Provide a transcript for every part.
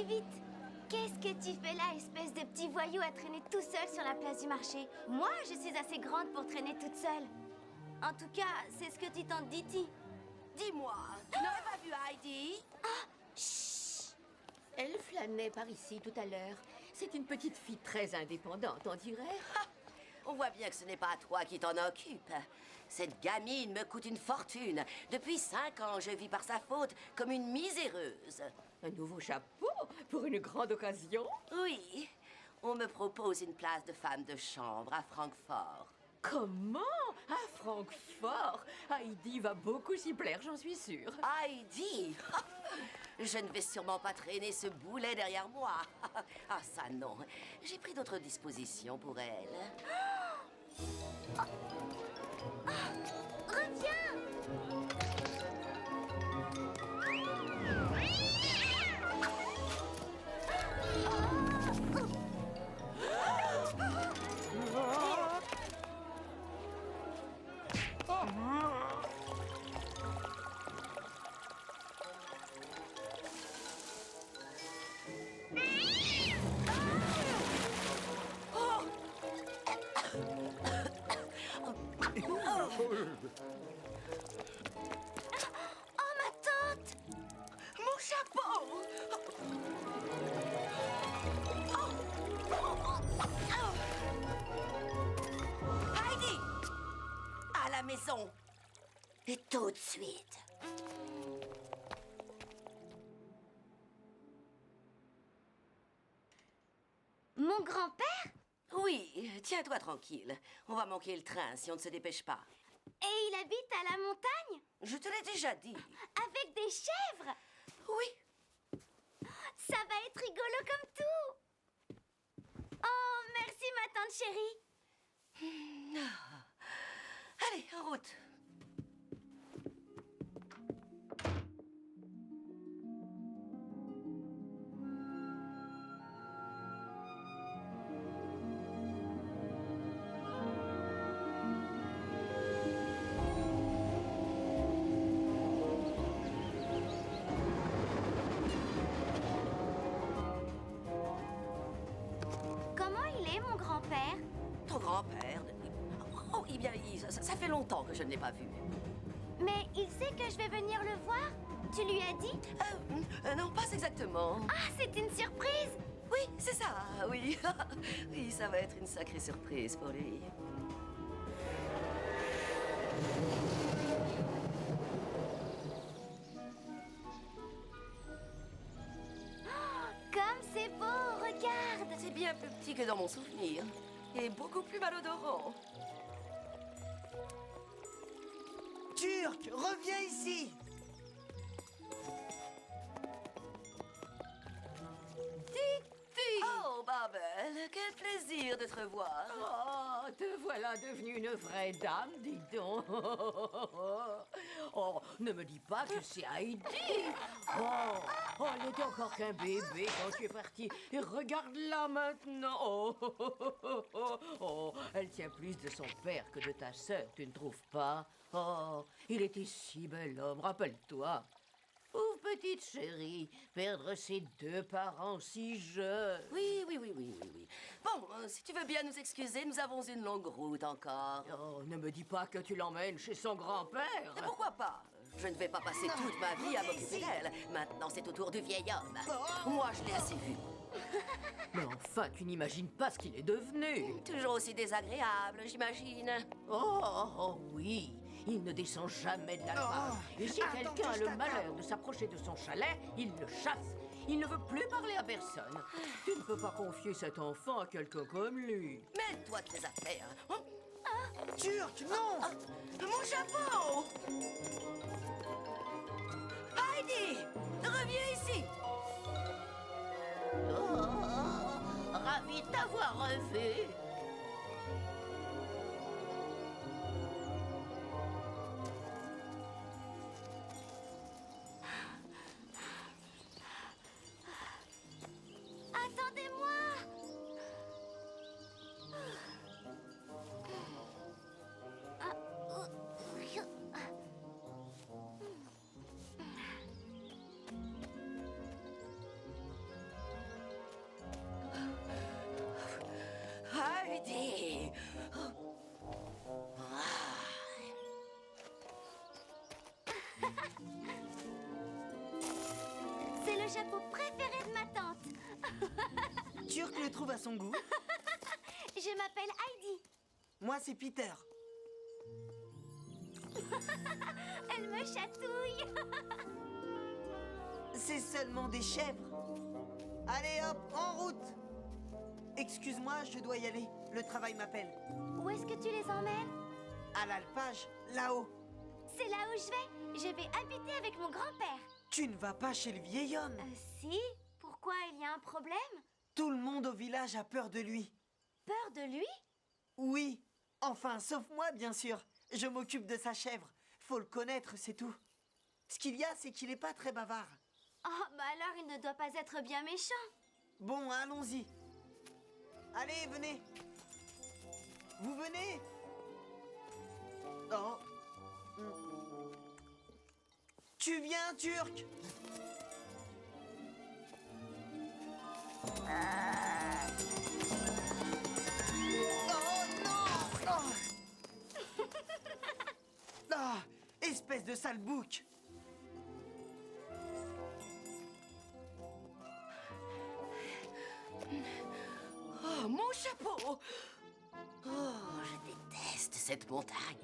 dis vite. Qu'est-ce que tu fais là, espèce de petit voyou à traîner tout seul sur la place du marché? Moi, je suis assez grande pour traîner toute seule. En tout cas, c'est ce que dit tante Diti. Dis-moi, tu n'aurais pas vu Heidi? Chut! Elle flânait par ici tout à l'heure. C'est une petite fille très indépendante, on dirait. On voit bien que ce n'est pas toi qui t'en occupe. Cette gamine me coûte une fortune. Depuis 5 ans, je vis par sa faute comme une miséreuse. Un nouveau chapeau pour une grande occasion? Oui, on me propose une place de femme de chambre à Francfort. Comment? À Francfort? Heidi va beaucoup s'y plaire, j'en suis sûre. Heidi! Je ne vais sûrement pas traîner ce boulet derrière moi. Ah ça non, j'ai pris d'autres dispositions pour elle. Reviens! Oh, ma tante! Mon chapeau! Heidi! À la maison! Et tout de suite! Mon grand-père? Oui, tiens-toi tranquille. On va manquer le train si on ne se dépêche pas. Et il habite à la montagne? Je te l'ai déjà dit. Avec des chèvres? Oui. Ça va être rigolo comme tout! Oh, merci ma tante chérie! Allez, en route. Comment il est, mon grand-père? Ton grand-père... Oh, eh bien, ça fait longtemps que je ne l'ai pas vu. Mais il sait que je vais venir le voir? Tu lui as dit? Non, pas exactement. Ah, c'est une surprise! Oui, c'est ça, oui. Oui, ça va être une sacrée surprise pour lui. Comme c'est beau, regarde! C'est bien plus petit que dans mon souvenir. Et beaucoup plus malodorant. Turc, reviens ici! Oh, Babel, quel plaisir de te revoir. Oh, te voilà devenue une vraie dame, dis donc. Oh, ne me dis pas que c'est Heidi. Elle était encore qu'un bébé quand tu es partie. Et regarde-la maintenant. Elle tient plus de son père que de ta sœur, tu ne trouves pas? Oh, il était si bel homme, rappelle-toi. Pauvre petite chérie, perdre ses deux parents si jeunes. Oui. Bon, si tu veux bien nous excuser, nous avons une longue route encore. Oh, ne me dis pas que tu l'emmènes chez son grand-père. Et pourquoi pas? Je ne vais pas passer toute ma vie à m'occuper d'elle. Maintenant, c'est au tour du vieil homme. Moi, je l'ai assez vu. Mais enfin, tu n'imagines pas ce qu'il est devenu. Toujours aussi désagréable, j'imagine. Oh, oui, il ne descend jamais de l'alpha. Et si attends quelqu'un que a je le t'attrape. malheur de s'approcher de son chalet, il le chasse. Il ne veut plus parler à personne. Tu ne peux pas confier cet enfant à quelqu'un comme lui. Mêle-toi de tes affaires. Oh, Turc, non! mon chapeau! Heidi! Reviens ici! Ravi de t'avoir revu. Attendez-moi! C'est le chapeau préféré de ma tante. Turc le trouve à son goût. Je m'appelle Heidi. Moi, c'est Peter. Elle me chatouille. C'est seulement des chèvres. Allez hop, en route. Excuse-moi, je dois y aller. Le travail m'appelle. Où est-ce que tu les emmènes? À l'alpage, là-haut. C'est là où je vais. Je vais habiter avec mon grand-père. Tu ne vas pas chez le vieil homme. Si? Pourquoi, il y a un problème? Tout le monde au village a peur de lui. Peur de lui? Oui. Enfin, sauf moi, bien sûr. Je m'occupe de sa chèvre. Faut le connaître, c'est tout. Ce qu'il y a, c'est qu'il n'est pas très bavard. Oh, bah alors il ne doit pas être bien méchant. Bon, allons-y. Allez, venez. Vous venez? Oh. Tu viens, Turc? Oh non! Oh. Ah, espèce de sale bouc! Oh, mon chapeau! Oh, je déteste cette montagne.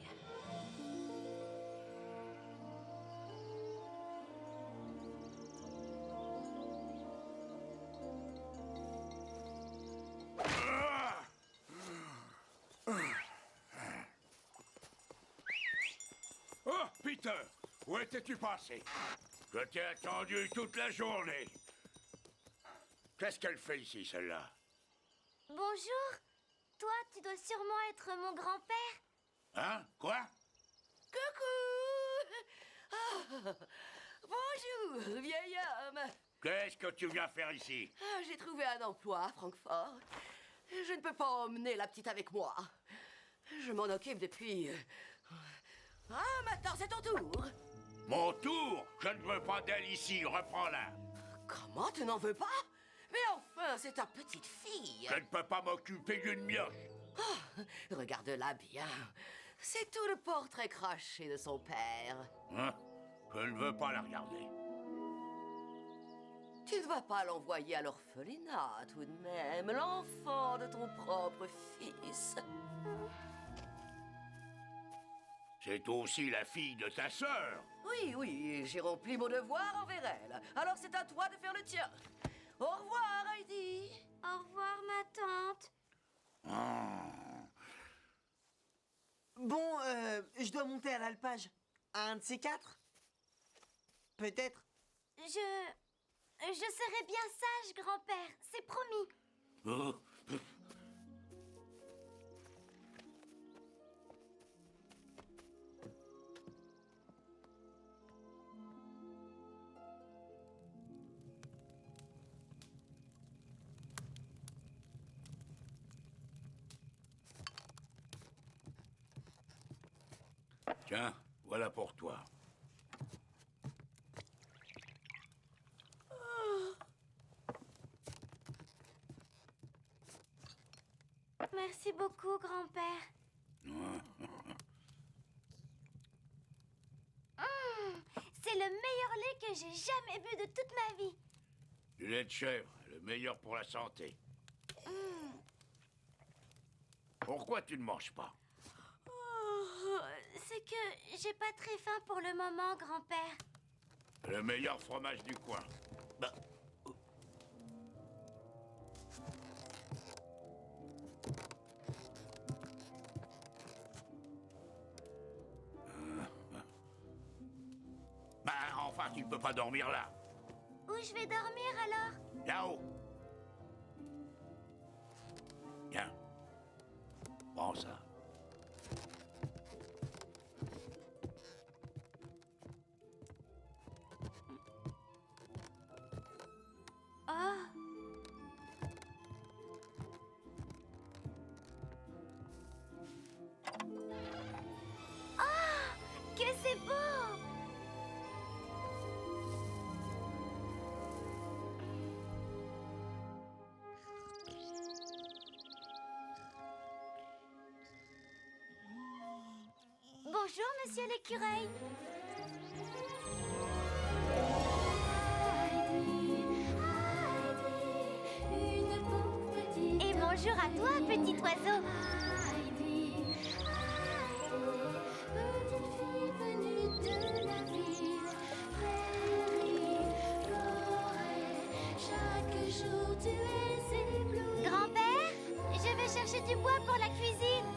Oh, Peter, où étais-tu passé? Je t'ai attendu toute la journée. Qu'est-ce qu'elle fait ici, celle-là? Bonjour. Toi, tu dois sûrement être mon grand-père. Hein? Quoi? Coucou! Ah, bonjour, vieil homme. Qu'est-ce que tu viens faire ici? Ah, j'ai trouvé un emploi à Francfort. Je ne peux pas emmener la petite avec moi. Je m'en occupe depuis... Ah, maintenant c'est ton tour. Mon tour? Je ne veux pas d'elle ici, reprends-la. Comment, tu n'en veux pas? Mais enfin, c'est ta petite fille. Je ne peux pas m'occuper d'une mioche. Ah, regarde-la bien. C'est tout le portrait craché de son père. Hein? Je ne veux pas la regarder. Tu ne vas pas l'envoyer à l'orphelinat, tout de même, l'enfant de ton propre fils. C'est aussi la fille de ta sœur. Oui, oui, j'ai rempli mon devoir envers elle. Alors c'est à toi de faire le tien. Au revoir, Heidi. Au revoir, ma tante. Bon, je dois monter à l'alpage. À un de ces quatre? Peut-être. Je serai bien sage, grand-père. C'est promis. Oh. Tiens, voilà pour toi. Merci beaucoup, grand-père. C'est le meilleur lait que j'ai jamais bu de toute ma vie. Du lait de chèvre, le meilleur pour la santé. Pourquoi tu ne manges pas? Oh, c'est que j'ai pas très faim pour le moment, grand-père. Le meilleur fromage du coin. Bah, enfin, tu ne peux pas dormir là. Où je vais dormir alors? Là-haut. Viens. Prends ça. Oh. Ah, que c'est beau! Bonjour, monsieur l'écureuil. Bonjour à toi, petit oiseau. Grand-père, je vais chercher du bois pour la cuisine.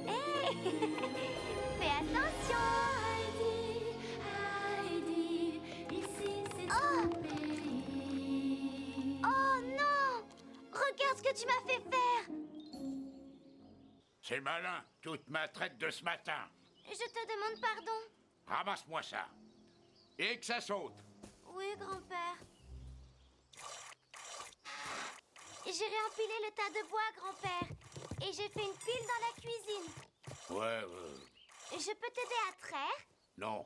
Hé, fais attention. Oh non! Regarde ce que tu m'as fait faire. C'est malin, toute ma traite de ce matin. Je te demande pardon. Ramasse-moi ça. Et que ça saute. Oui, grand-père. J'ai réempilé le tas de bois, grand-père. Et j'ai fait une pile dans la cuisine. Ouais, Je peux t'aider à traire? non.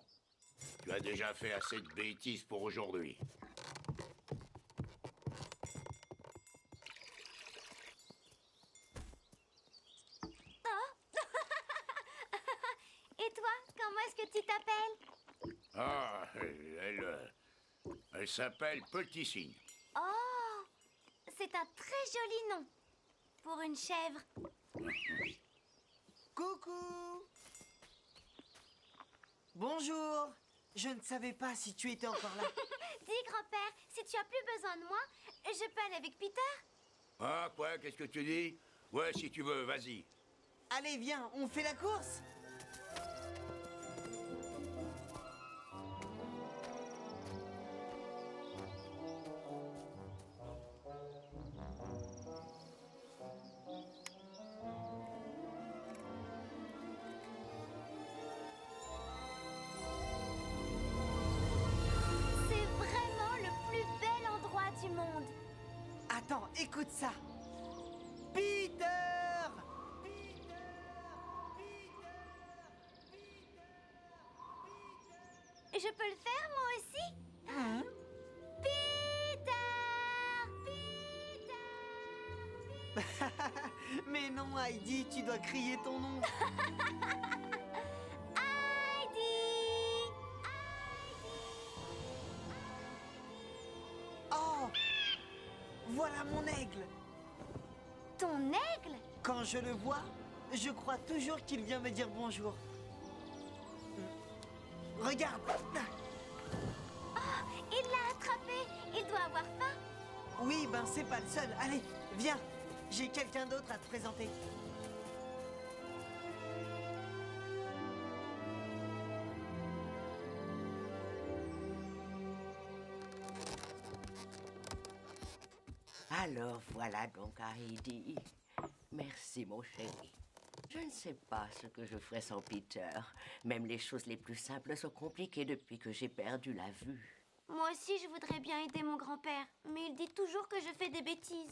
Tu as déjà fait assez de bêtises pour aujourd'hui. Et toi, comment est-ce que tu t'appelles? Ah, elle s'appelle Petit Cygne. Oh, c'est un très joli nom pour une chèvre. Coucou! Bonjour! Je ne savais pas si tu étais encore là. Dis, grand-père, si tu as plus besoin de moi, je peux aller avec Peter? Ah, quoi, qu'est-ce que tu dis? Ouais, si tu veux, vas-y. Allez, viens, on fait la course! C'est vraiment le plus bel endroit du monde. Attends, écoute ça! Peter! Je peux le faire, moi aussi? Hein? Peter! Peter! Mais non, Heidi, tu dois crier ton nom. Heidi! Oh! Voilà mon aigle. Ton aigle? Quand je le vois, je crois toujours qu'il vient me dire bonjour. Regarde! Il l'a attrapé. Il doit avoir faim. Oui, ben c'est pas le seul. Allez, viens. J'ai quelqu'un d'autre à te présenter. Alors voilà donc Heidi. Merci mon chéri. Je ne sais pas ce que je ferais sans Peter. Même les choses les plus simples sont compliquées depuis que j'ai perdu la vue. Moi aussi, je voudrais bien aider mon grand-père. Mais il dit toujours que je fais des bêtises.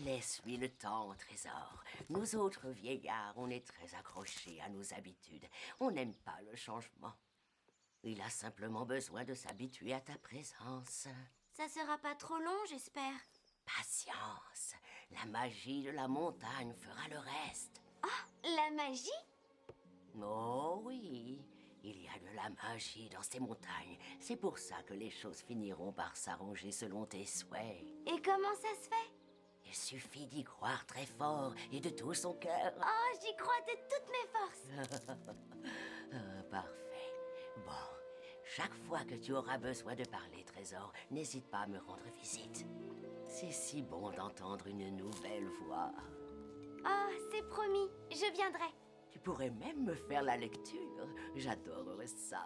Laisse-lui le temps, trésor. Nous autres vieillards, on est très accrochés à nos habitudes. On n'aime pas le changement. Il a simplement besoin de s'habituer à ta présence. Ça sera pas trop long, j'espère. Patience. La magie de la montagne fera le reste. La magie? Oh oui, il y a de la magie dans ces montagnes. C'est pour ça que les choses finiront par s'arranger selon tes souhaits. Et comment ça se fait? Il suffit d'y croire très fort et de tout son cœur. Oh, j'y crois de toutes mes forces. Parfait. Bon, chaque fois que tu auras besoin de parler, trésor, n'hésite pas à me rendre visite. C'est si bon d'entendre une nouvelle voix. Oh, c'est promis. Je viendrai. Tu pourrais même me faire la lecture. J'adorerais ça.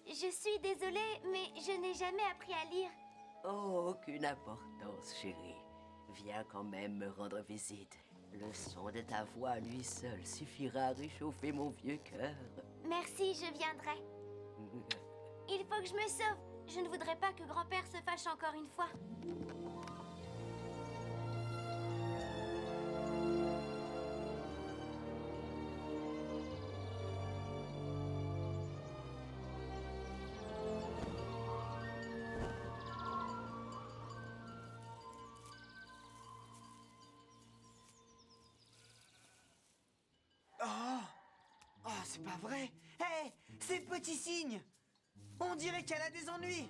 Je suis désolée, mais je n'ai jamais appris à lire. Oh, aucune importance, chérie. Viens quand même me rendre visite. Le son de ta voix à lui seul suffira à réchauffer mon vieux cœur. Merci, je viendrai. Il faut que je me sauve. Je ne voudrais pas que grand-père se fâche encore une fois. Oh, c'est pas vrai. Hé, c'est Petit Cygne. On dirait qu'elle a des ennuis.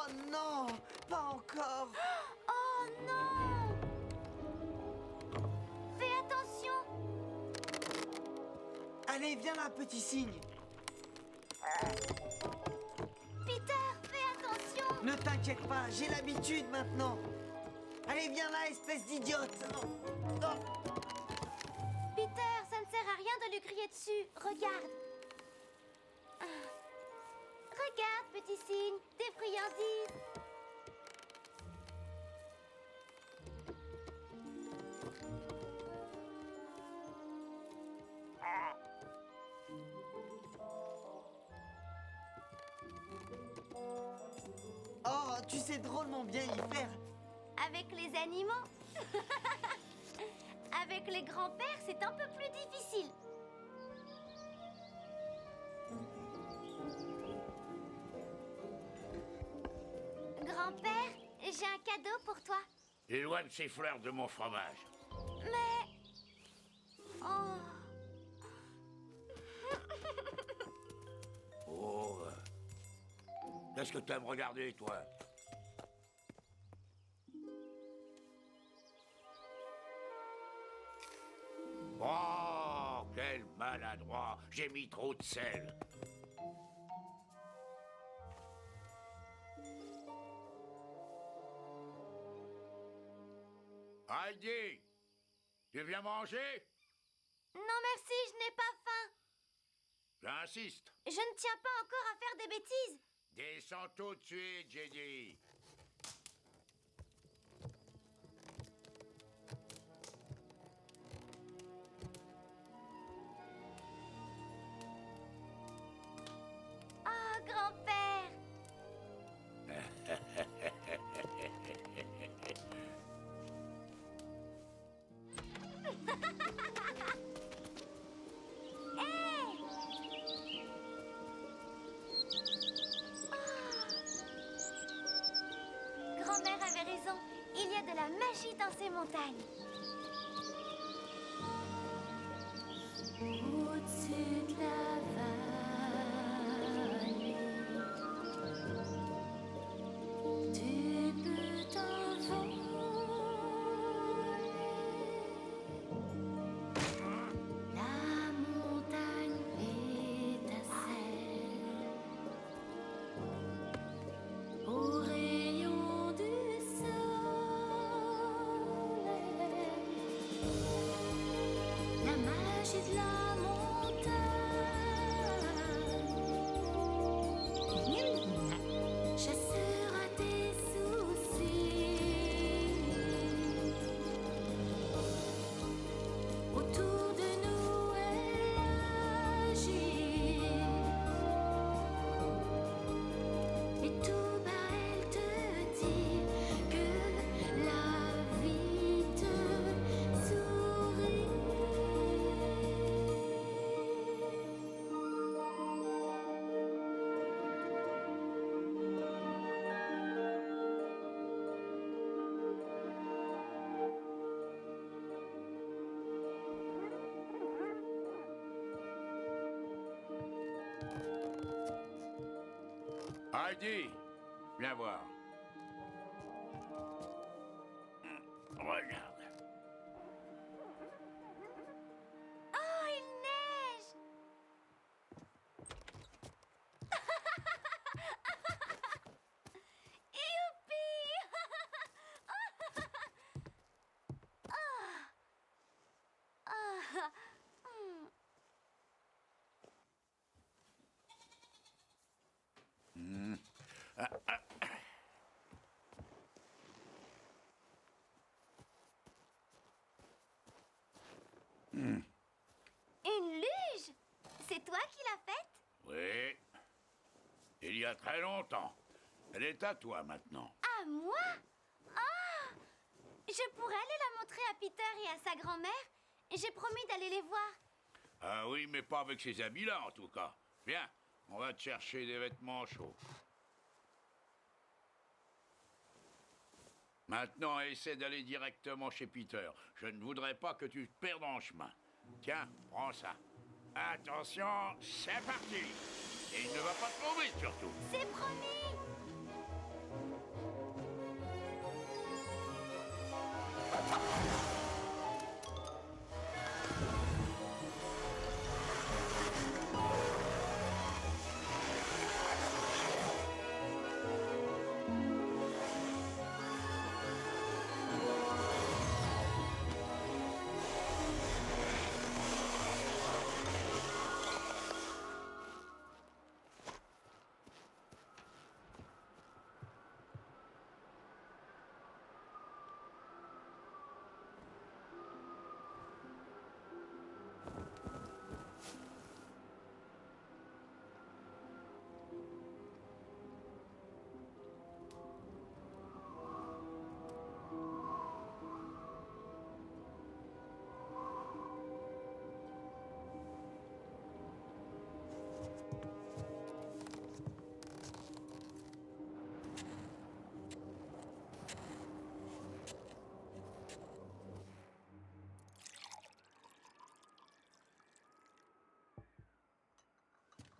Oh non, pas encore. Oh non! Fais attention! Allez, viens là, petit cygne. Peter, fais attention! Ne t'inquiète pas, j'ai l'habitude maintenant. Allez, viens là, espèce d'idiote. Oh. Peter, ça ne sert à rien de lui crier dessus. Regarde. Regarde, petit cygne, des friandises. Oh, tu sais drôlement bien y faire. Avec les animaux. Avec les grands-pères, c'est un peu plus difficile. Grand-père, j'ai un cadeau pour toi. Éloigne ces fleurs de mon fromage. Mais... Oh... Oh. Qu'est-ce que t'aimes regarder, toi? Oh, quel maladroit! J'ai mis trop de sel. Heidi, tu viens manger? Non merci, je n'ai pas faim. J'insiste. Je ne tiens pas encore à faire des bêtises. Descends tout de suite, j'ai dit. Oh, grand-père. Grand-mère avait raison. Il y a de la magie dans ces montagnes. Au-dessus de la vallée, tu peux t'envoler. La montagne étincelle au rayon du soleil. La magie de la montagne chassera tes soucis. Autour de nous elle agit. Et tout bas elle te dit que la vie te sourit. Heidi, viens voir. Regarde. Oh, il neige! Youpi! Une luge? C'est toi qui l'as faite? Oui. Il y a très longtemps. Elle est à toi maintenant. À moi? Ah! Je pourrais aller la montrer à Peter et à sa grand-mère? J'ai promis d'aller les voir. Ah oui, mais pas avec ces habits-là, en tout cas. Viens, on va te chercher des vêtements chauds. Maintenant, essaie d'aller directement chez Peter. Je ne voudrais pas que tu te perdes en chemin. Tiens, prends ça. Attention, c'est parti. Et il ne va pas trop vite, surtout. C'est promis!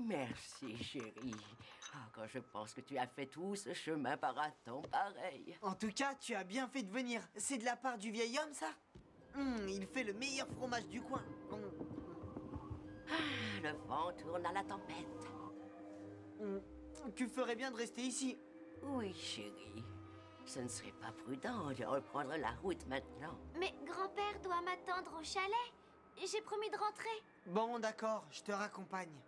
Merci, chérie. Ah, quand je pense que tu as fait tout ce chemin par un temps pareil. En tout cas, tu as bien fait de venir. C'est de la part du vieil homme, ça? Il fait le meilleur fromage du coin. Le vent tourne à la tempête. Tu ferais bien de rester ici. Oui, chérie. Ce ne serait pas prudent de reprendre la route maintenant. Mais grand-père doit m'attendre au chalet. J'ai promis de rentrer. Bon, d'accord, je te raccompagne.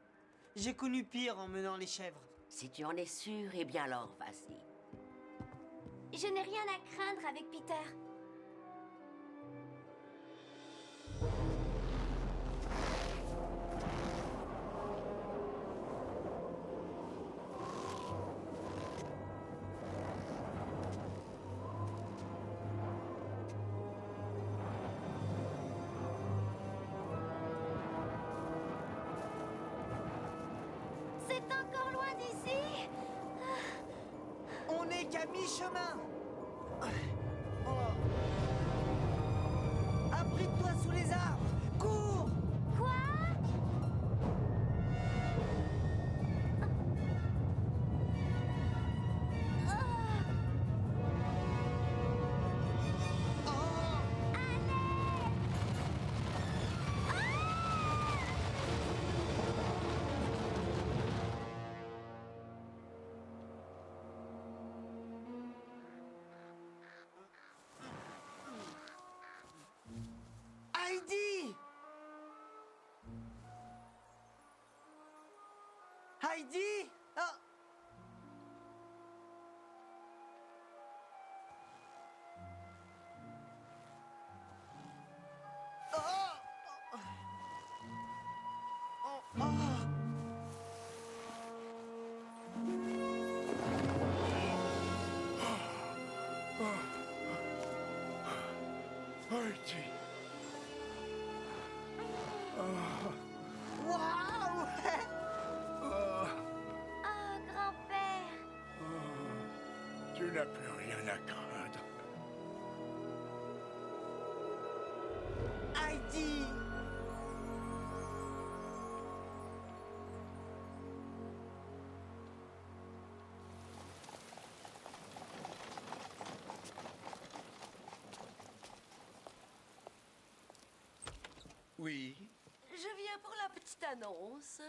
J'ai connu pire en menant les chèvres. Si tu en es sûr, eh bien alors, vas-y. Je n'ai rien à craindre avec Peter. C'est encore loin d'ici. On n'est qu'à mi-chemin. Abrite-toi sous les arbres. Cours! Quoi? Heidi! Heidi! Ah! Oh! Oh! Oh! Heidi. Waouh! Oh, grand-père. Tu n'as plus rien à craindre. Heidi! Oui. Je viens pour la petite annonce.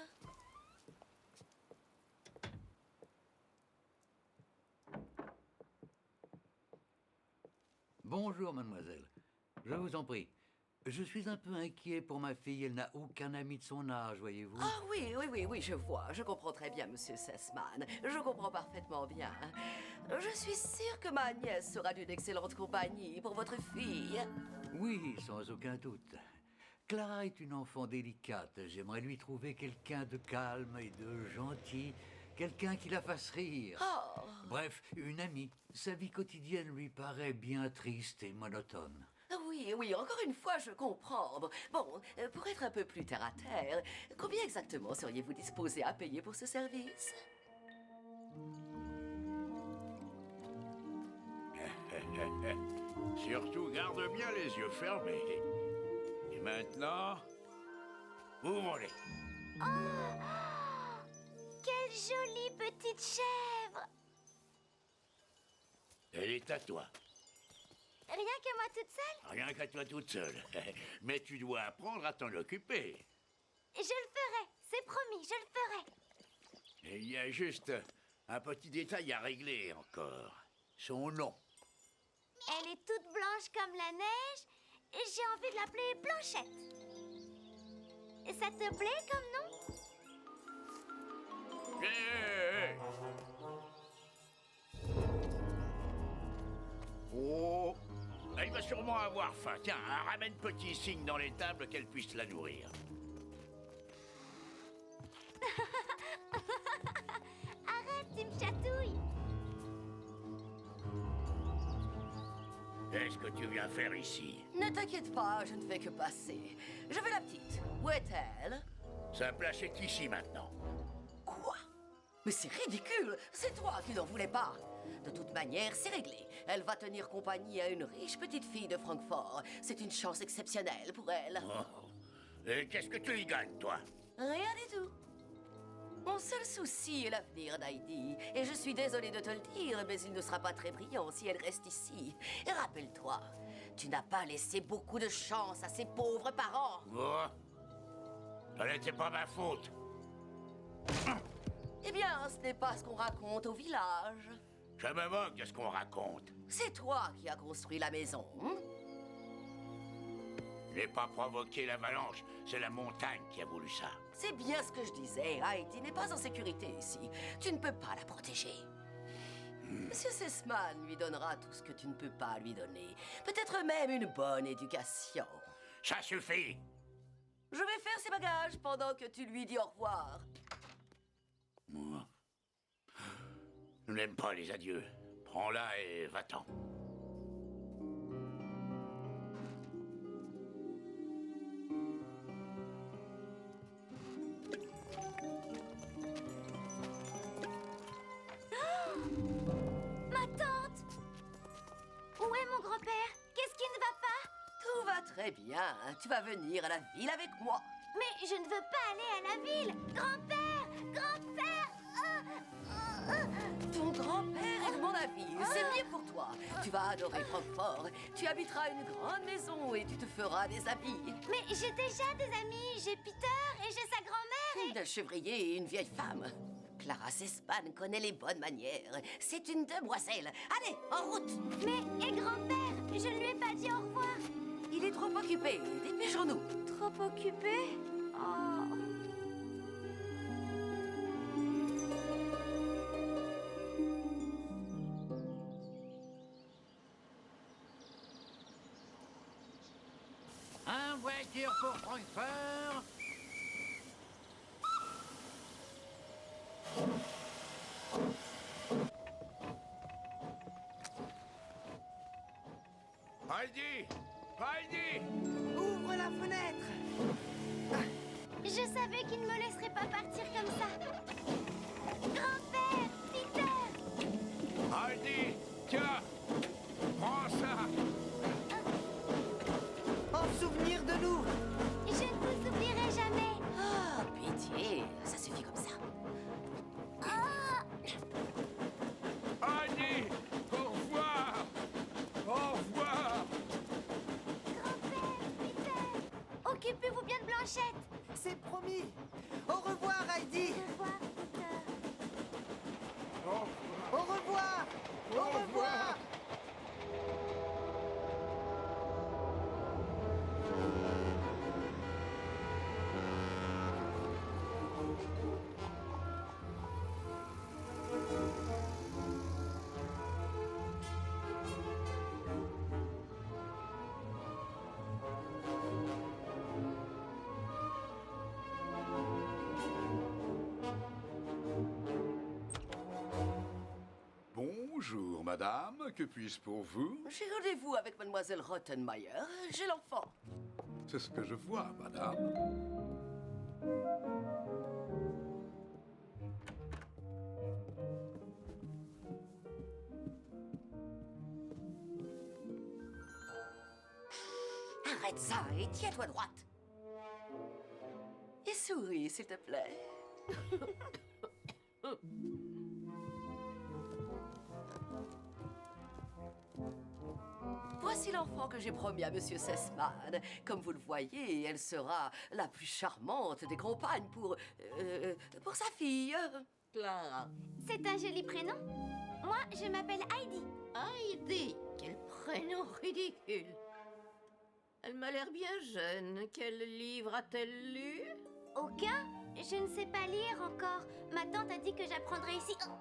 Bonjour, mademoiselle. Je vous en prie. Je suis un peu inquiet pour ma fille. Elle n'a aucun ami de son âge, voyez-vous. Ah oui, je vois. Je comprends très bien, monsieur Sessman. Je comprends parfaitement bien. Je suis sûre que ma nièce sera d'une excellente compagnie pour votre fille. Oui, sans aucun doute. Clara est une enfant délicate. J'aimerais lui trouver quelqu'un de calme et de gentil. Quelqu'un qui la fasse rire. Oh, Bref, une amie. Sa vie quotidienne lui paraît bien triste et monotone. oui, encore une fois, je comprends. Bon, pour être un peu plus terre à terre, combien exactement seriez-vous disposé à payer pour ce service? Surtout, garde bien les yeux fermés. Et maintenant, ouvrez-les. Quelle jolie petite chèvre. Elle est à toi. Rien que moi toute seule? Rien qu'à toi toute seule. Mais tu dois apprendre à t'en occuper. Je le ferai. C'est promis, je le ferai. Et il y a juste un petit détail à régler encore. Son nom. Elle est toute blanche comme la neige et j'ai envie de l'appeler Blanchette. Ça te plaît comme nom? Hé, hé, hé. Oh, elle va sûrement avoir faim. Tiens, ramène petit signe dans les tables qu'elle puisse la nourrir. Arrête, tu me chatouilles. Qu'est-ce que tu viens faire ici? Ne t'inquiète pas, je ne fais que passer. Je veux la petite. Où est-elle? Sa place est ici maintenant. Quoi? Mais c'est ridicule! C'est toi qui n'en voulais pas! De toute manière, c'est réglé. Elle va tenir compagnie à une riche petite fille de Francfort. C'est une chance exceptionnelle pour elle. Oh. Et qu'est-ce que tu y gagnes, toi? Rien du tout. Mon seul souci est l'avenir d'Heidi. Et je suis désolée de te le dire, mais il ne sera pas très brillant si elle reste ici. Et rappelle-toi, tu n'as pas laissé beaucoup de chance à ces pauvres parents. Oh, ça n'était pas ma faute. Eh bien, ce n'est pas ce qu'on raconte au village. Je me moque de ce qu'on raconte. C'est toi qui as construit la maison. Hein? Je n'ai pas provoqué l'avalanche, c'est la montagne qui a voulu ça. C'est bien ce que je disais. Heidi n'est pas en sécurité ici. Tu ne peux pas la protéger. Monsieur Sessman lui donnera tout ce que tu ne peux pas lui donner. Peut-être même une bonne éducation. Ça suffit. Je vais faire ses bagages pendant que tu lui dis au revoir. Moi, je n'aime pas les adieux. Prends-la et va-t'en. Ma tante! Où est mon grand-père? Qu'est-ce qui ne va pas? Tout va très bien. Tu vas venir à la ville avec moi. Mais je ne veux pas aller à la ville! Grand-père! Grand-père! Ton grand-père est de mon avis. C'est mieux pour toi. Tu vas adorer Francfort. Tu habiteras une grande maison et tu te feras des amis. Mais j'ai déjà des amis. J'ai Peter et j'ai sa grand-mère et... Un chevrier et une vieille femme. Clara Sessman connaît les bonnes manières. C'est une demoiselle. Allez, en route! Mais, et grand-père? Je ne lui ai pas dit au revoir. Il est trop occupé. Dépêchons-nous. Trop occupé? Oh... En voiture pour Francfort. Heidi! Heidi! Ouvre la fenêtre! Je savais qu'il ne me laisserait pas partir comme ça. Grand-père! Peter! Heidi! Tiens! Prends ça! En souvenir de nous! Je ne vous oublierai jamais. Ah, pitié. Ça suffit comme ça. Ah! Heidi! Au revoir! Au revoir! Grand-père! Peter! Occupez-vous bien de Blanchette. C'est promis! Au revoir, Heidi! Au revoir, Peter. Au revoir! Au revoir! Bonjour, madame. Que puis-je pour vous? J'ai rendez-vous avec mademoiselle Rottenmeier. J'ai l'enfant. C'est ce que je vois, madame. Arrête ça et tiens-toi droite. Et souris, s'il te plaît. Voici l'enfant que j'ai promis à Monsieur Sessman. Comme vous le voyez, elle sera la plus charmante des compagnes pour sa fille. Clara. C'est un joli prénom. Moi, je m'appelle Heidi. Heidi. Quel prénom ridicule. Elle m'a l'air bien jeune. Quel livre a-t-elle lu? Aucun? Je ne sais pas lire encore. Ma tante a dit que j'apprendrais ici. Oh,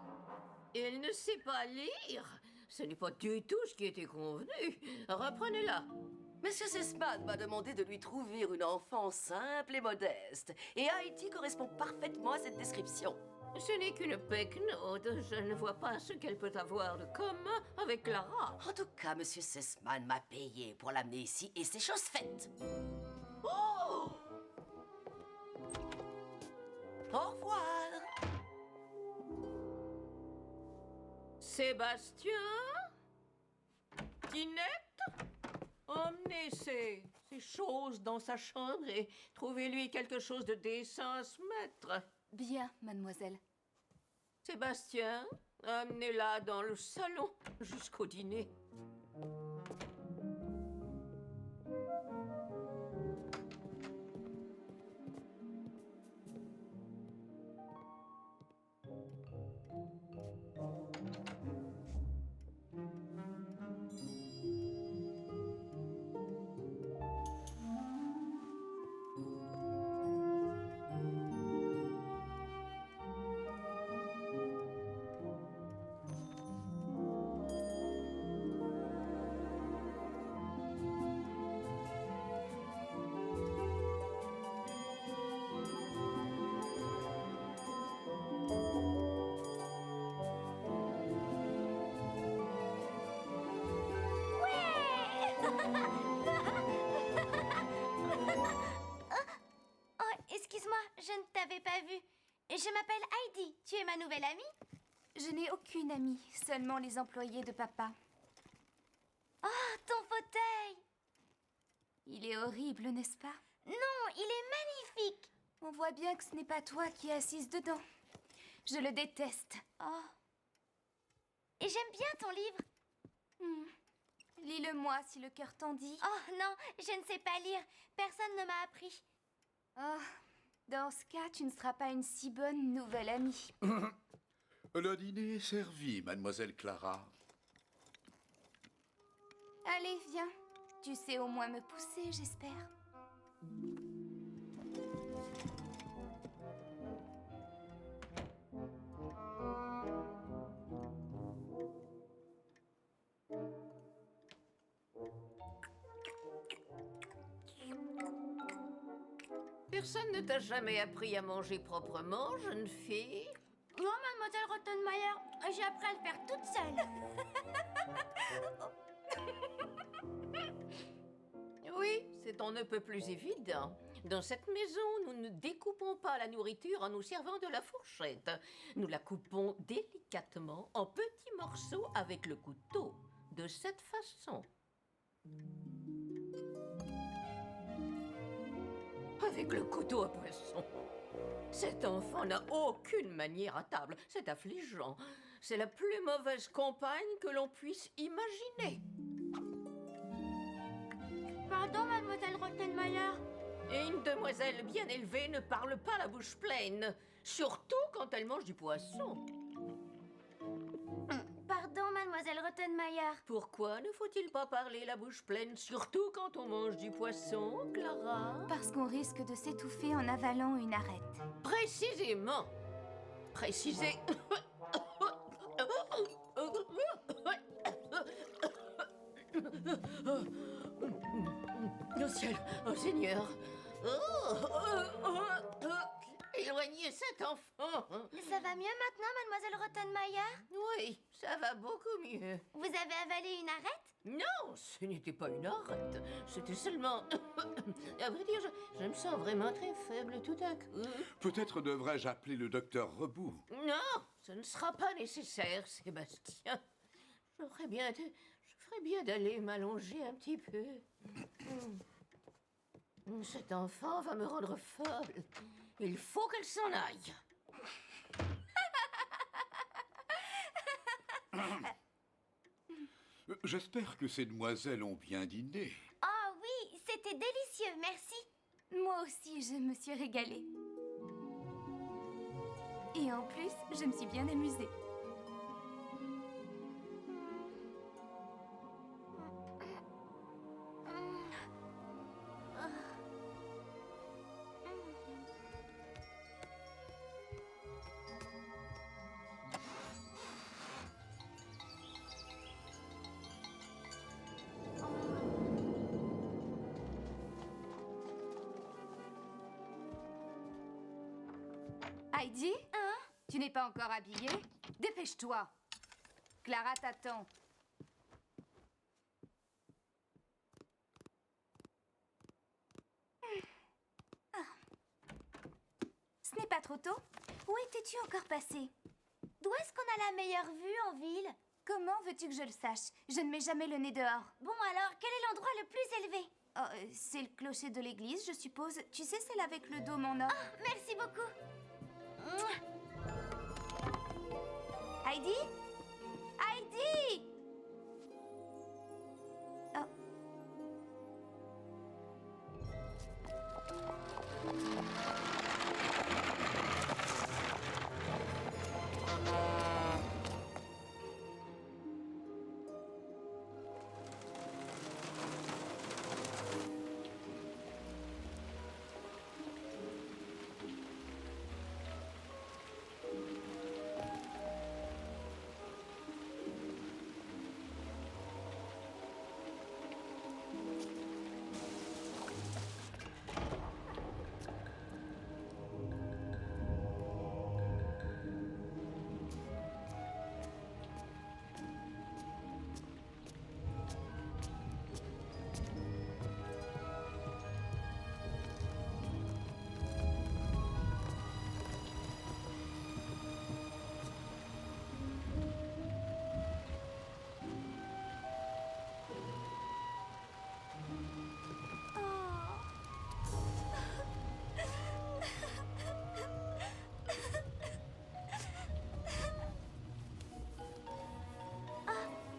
Elle ne sait pas lire. Ce n'est pas du tout ce qui était convenu. Reprenez-la. Monsieur Sessman m'a demandé de lui trouver une enfant simple et modeste. Et Heidi correspond parfaitement à cette description. Ce n'est qu'une pecknote. Je ne vois pas ce qu'elle peut avoir de commun avec Clara. En tout cas, Monsieur Sessman m'a payé pour l'amener ici et c'est chose faite. Oh! Au revoir. Sébastien? Tinette? Emmenez ces choses dans sa chambre et trouvez-lui quelque chose de décent à se mettre. Bien, mademoiselle. Sébastien, amenez-la dans le salon jusqu'au dîner. Oh, excuse-moi, je ne t'avais pas vu. Je m'appelle Heidi. Tu es ma nouvelle amie? Je n'ai aucune amie, seulement les employés de papa. Oh, ton fauteuil! Il est horrible, n'est-ce pas? Non, il est magnifique! On voit bien que ce n'est pas toi qui es assise dedans. Je le déteste. Oh. Et j'aime bien ton livre. Lis-le-moi si le cœur t'en dit. Oh non, je ne sais pas lire. Personne ne m'a appris. Oh, dans ce cas, tu ne seras pas une si bonne nouvelle amie. Le dîner est servi, mademoiselle Clara. Allez, viens. Tu sais au moins me pousser, j'espère. Personne ne t'a jamais appris à manger proprement, jeune fille? Non, mademoiselle Rottenmeier, j'ai appris à le faire toute seule. Oui, c'est on ne peut plus évident. Dans cette maison, nous ne découpons pas la nourriture en nous servant de la fourchette. Nous la coupons délicatement en petits morceaux avec le couteau, de cette façon. Avec le couteau à poisson. Cet enfant n'a aucune manière à table. C'est affligeant. C'est la plus mauvaise compagne que l'on puisse imaginer. Pardon, mademoiselle Rottenmeier. Et une demoiselle bien élevée ne parle pas la bouche pleine, surtout quand elle mange du poisson. Pardon, mademoiselle Rottenmeier. Pourquoi ne faut-il pas parler la bouche pleine, surtout quand on mange du poisson, Clara? Parce qu'on risque de s'étouffer en avalant une arête. Précisément. Précisé. Au ciel, oh Seigneur. Éloignez cet enfant. Ça va mieux maintenant, mademoiselle Rottenmeier? Oui, ça va beaucoup mieux. Vous avez avalé une arête? Non, ce n'était pas une arête. C'était seulement... À vrai dire, je me sens vraiment très faible tout à coup. Peut-être devrais-je appeler le docteur Rebout. Non, ce ne sera pas nécessaire, Sébastien. Je ferais bien d'aller m'allonger un petit peu. Cet enfant va me rendre folle. Il faut qu'elle s'en aille. J'espère que ces demoiselles ont bien dîné. Oh oui, c'était délicieux, merci. Moi aussi, je me suis régalée. Et en plus, je me suis bien amusée. Heidi? Hein? Tu n'es pas encore habillée? Dépêche-toi. Clara t'attend. Ce n'est pas trop tôt? Où étais-tu encore passé? D'où est-ce qu'on a la meilleure vue en ville? Comment veux-tu que je le sache? Je ne mets jamais le nez dehors. Bon alors, quel est l'endroit le plus élevé? Oh, c'est le clocher de l'église, je suppose. Tu sais, celle avec le dôme en or. Merci beaucoup. Heidi? Heidi! Oh.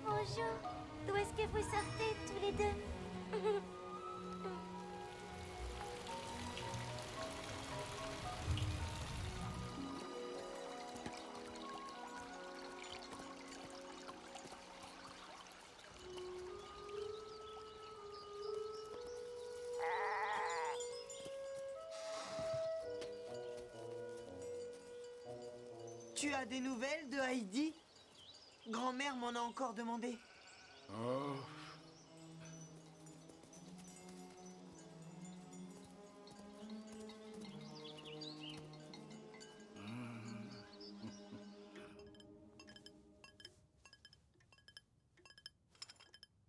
Bonjour. D'où est-ce que vous sortez tous les deux? Tu as des nouvelles de Heidi? Grand-mère m'en a encore demandé. Oh.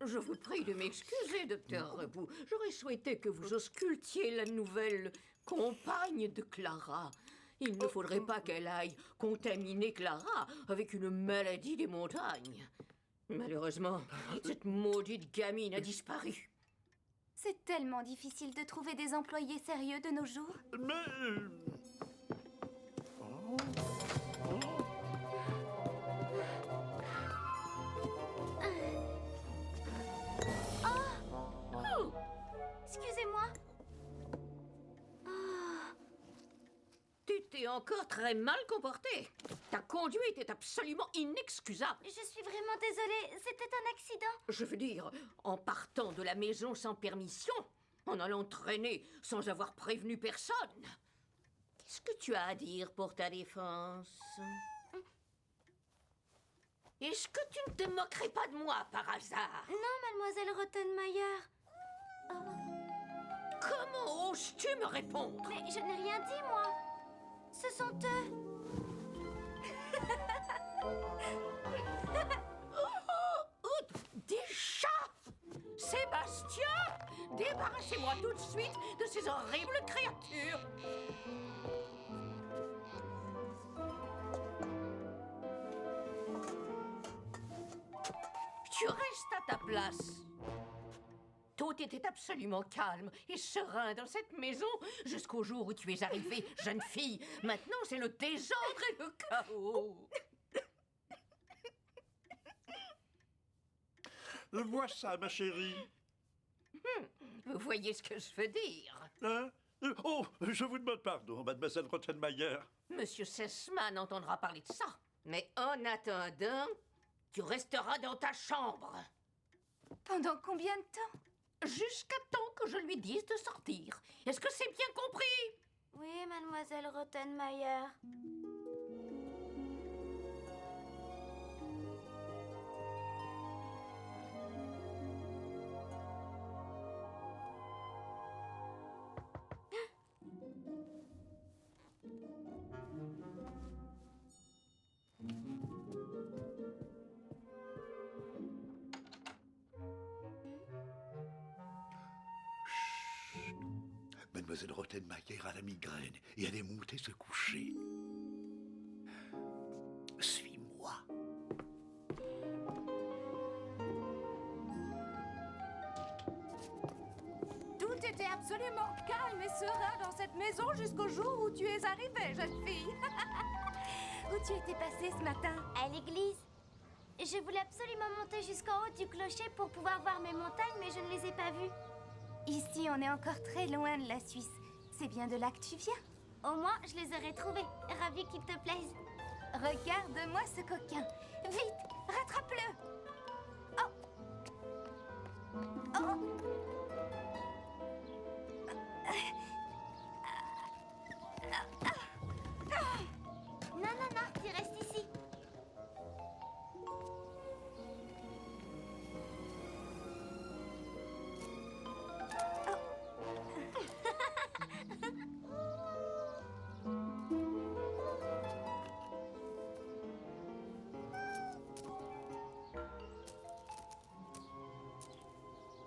Je vous prie de m'excuser, docteur Rebou. J'aurais souhaité que vous auscultiez la nouvelle compagne de Clara. Il ne faudrait pas qu'elle aille contaminer Clara avec une maladie des montagnes. Malheureusement, cette maudite gamine a disparu. C'est tellement difficile de trouver des employés sérieux de nos jours. Mais... Excusez-moi. Tu t'es encore très mal comporté. Ta conduite est absolument inexcusable. Je suis vraiment désolée. C'était un accident. Je veux dire, en partant de la maison sans permission, en allant traîner sans avoir prévenu personne. Qu'est-ce que tu as à dire pour ta défense? Est-ce que tu ne te moquerais pas de moi par hasard? Non, mademoiselle Rottenmeier. Comment oses-tu me répondre? Mais je n'ai rien dit, moi. Ce sont eux. Des chats! Sébastien! Débarrassez-moi tout de suite de ces horribles créatures! Tu restes à ta place. Tout était absolument calme et serein dans cette maison jusqu'au jour où tu es arrivée, jeune fille. Maintenant, c'est le désordre et le chaos. Vois ça, ma chérie. Vous voyez ce que je veux dire? Hein? Oh, je vous demande pardon, mademoiselle Rottenmeier. Monsieur Sessman entendra parler de ça. Mais en attendant, tu resteras dans ta chambre. Pendant combien de temps? Jusqu'à temps que je lui dise de sortir. Est-ce que c'est bien compris? Oui, mademoiselle Rottenmeier. Mademoiselle Rottenmeier a la migraine et elle est montée se coucher. Suis-moi. Tout était absolument calme et serein dans cette maison jusqu'au jour où tu es arrivée, jeune fille. Où tu étais passée ce matin? À l'église. Je voulais absolument monter jusqu'en haut du clocher pour pouvoir voir mes montagnes, mais je ne les ai pas vues. Ici, on est encore très loin de la Suisse. C'est bien de là que tu viens. Au moins, je les aurais trouvées. Ravie qu'ils te plaisent. Regarde-moi ce coquin. Vite, rattrape-le. Oh. Oh. Non, non, non, tu restes ici.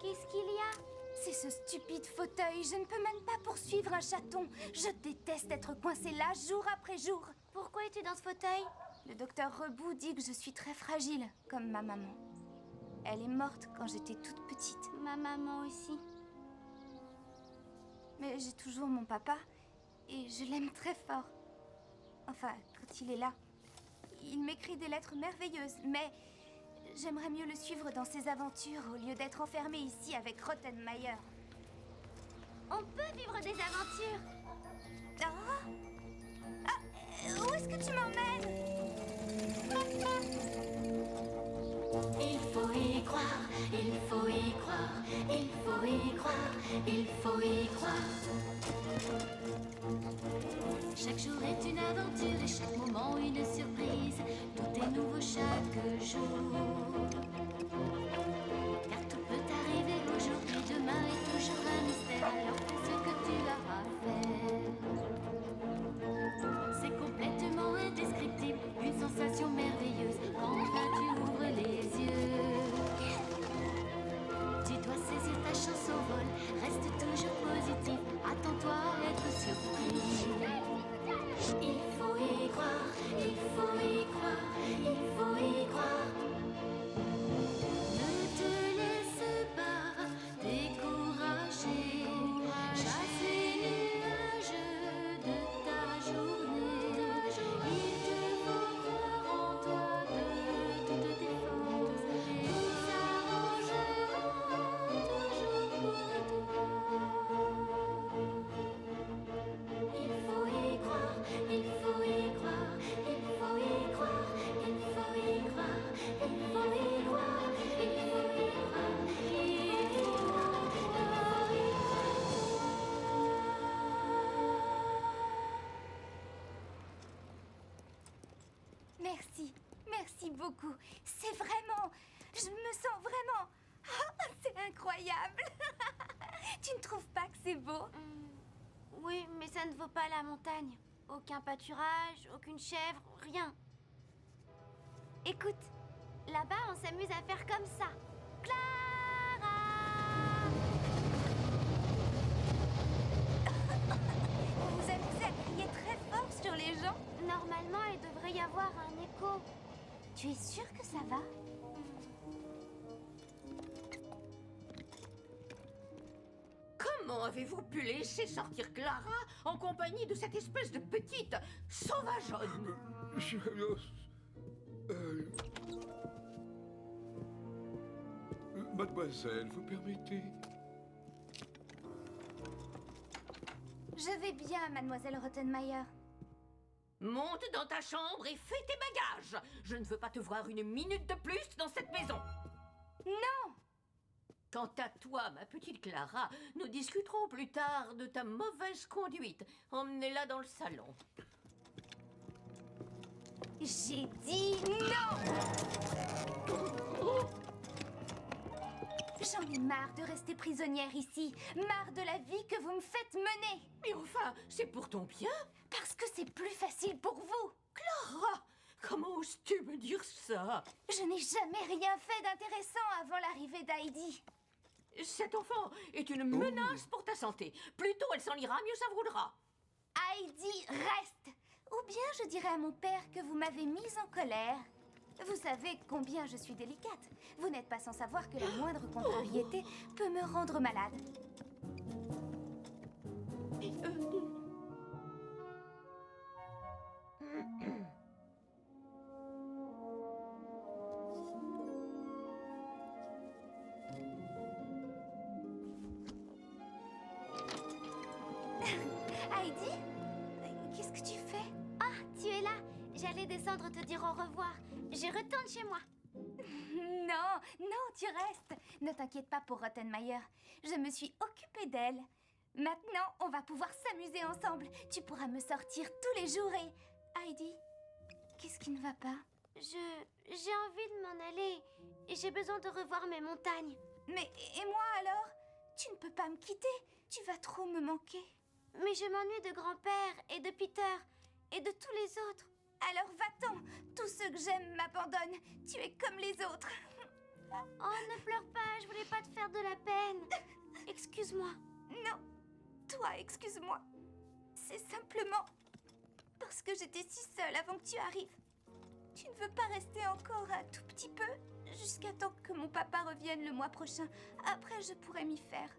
Qu'est-ce qu'il y a? C'est ce stupide fauteuil. Je ne peux même pas poursuivre un chaton. Je déteste être coincée là jour après jour. Pourquoi es-tu dans ce fauteuil? Le docteur Rebou dit que je suis très fragile, comme ma maman. Elle est morte quand j'étais toute petite. Ma maman aussi. Mais j'ai toujours mon papa et je l'aime très fort. Enfin, quand il est là. Il m'écrit des lettres merveilleuses, mais j'aimerais mieux le suivre dans ses aventures au lieu d'être enfermée ici avec Rottenmeier. On peut vivre des aventures. Où est-ce que tu m'emmènes? Il faut y croire, il faut y croire, il faut y croire, il faut y croire. Chaque jour est une aventure et chaque moment une surprise. Tout est nouveau chaque jour. Car tout peut arriver aujourd'hui, demain est toujours un mystère. Alors fais ce que tu as à faire. C'est complètement indescriptible, une sensation merveilleuse. Quand enfin tu ouvres les yeux, tu dois saisir ta chance au vol. Reste toujours positif, attends-toi à être surpris. Il faut y croire, il faut y croire, il faut y croire. Ne te laisse pas décourager. Chasse les nuages de ta journée. Il te faut croire en toi de toutes tes forces. Tout s'arrangera toujours pour toi. Il faut y croire, il faut y croire, il faut y croire, il faut y croire, il faut y croire, il faut y croire, il faut y croire. Merci, merci beaucoup. C'est vraiment... Je me sens vraiment... Ah, c'est incroyable. Tu ne trouves pas que c'est beau? Oui, mais ça ne vaut pas la montagne. Aucun pâturage, aucune chèvre, rien. Écoute, là-bas, on s'amuse à faire comme ça. Clara! Vous vous amusez à crier très fort sur les gens? Normalement, il devrait y avoir un écho. Tu es sûre que ça va? Comment avez-vous pu laisser sortir Clara en compagnie de cette espèce de petite sauvageonne? Mademoiselle, vous permettez? Je vais bien, mademoiselle Rottenmeier. Monte dans ta chambre et fais tes bagages. Je ne veux pas te voir une minute de plus dans cette maison. Non! Quant à toi, ma petite Clara, nous discuterons plus tard de ta mauvaise conduite. Emmenez-la dans le salon. J'ai dit non! J'en ai marre de rester prisonnière ici. Marre de la vie que vous me faites mener. Mais enfin, c'est pour ton bien. Parce que c'est plus facile pour vous. Clara, comment oses-tu me dire ça? Je n'ai jamais rien fait d'intéressant avant l'arrivée d'Heidi. Cet enfant est une menace pour ta santé. Plus tôt elle s'en ira, mieux ça vaudra. Heidi, reste! Ou bien je dirais à mon père que vous m'avez mise en colère. Vous savez combien je suis délicate. Vous n'êtes pas sans savoir que la moindre contrariété peut me rendre malade. Heidi, qu'est-ce que tu fais? Ah, tu es là. J'allais descendre te dire au revoir. Je retourne chez moi. Non, non, tu restes. Ne t'inquiète pas pour Rottenmeier. Je me suis occupée d'elle. Maintenant, on va pouvoir s'amuser ensemble. Tu pourras me sortir tous les jours et... Heidi, qu'est-ce qui ne va pas? J'ai envie de m'en aller. J'ai besoin de revoir mes montagnes. Mais et moi alors? Tu ne peux pas me quitter. Tu vas trop me manquer. Mais je m'ennuie de grand-père et de Peter et de tous les autres. Alors va-t'en. Tous ceux que j'aime m'abandonnent. Tu es comme les autres. Oh, ne pleure pas, je voulais pas te faire de la peine. Excuse-moi. Non, toi, excuse-moi. C'est simplement parce que j'étais si seule avant que tu arrives. Tu ne veux pas rester encore un tout petit peu jusqu'à temps que mon papa revienne le mois prochain. Après, je pourrai m'y faire.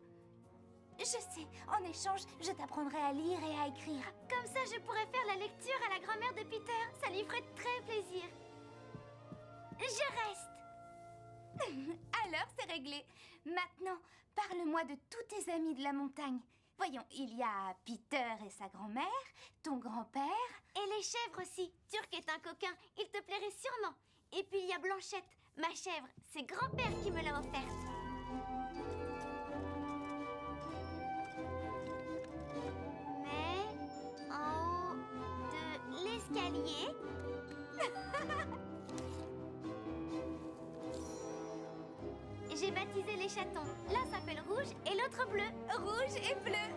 Je sais, en échange, je t'apprendrai à lire et à écrire. Comme ça, je pourrais faire la lecture à la grand-mère de Peter. Ça lui ferait très plaisir. Je reste. Alors, c'est réglé. Maintenant, parle-moi de tous tes amis de la montagne. Voyons, il y a Peter et sa grand-mère, ton grand-père... Et les chèvres aussi. Turc est un coquin, il te plairait sûrement. Et puis il y a Blanchette, ma chèvre. C'est grand-père qui me l'a offerte. Mais en haut de l'escalier... J'ai baptisé les chatons. L'un s'appelle Rouge et l'autre Bleu. Rouge et bleu.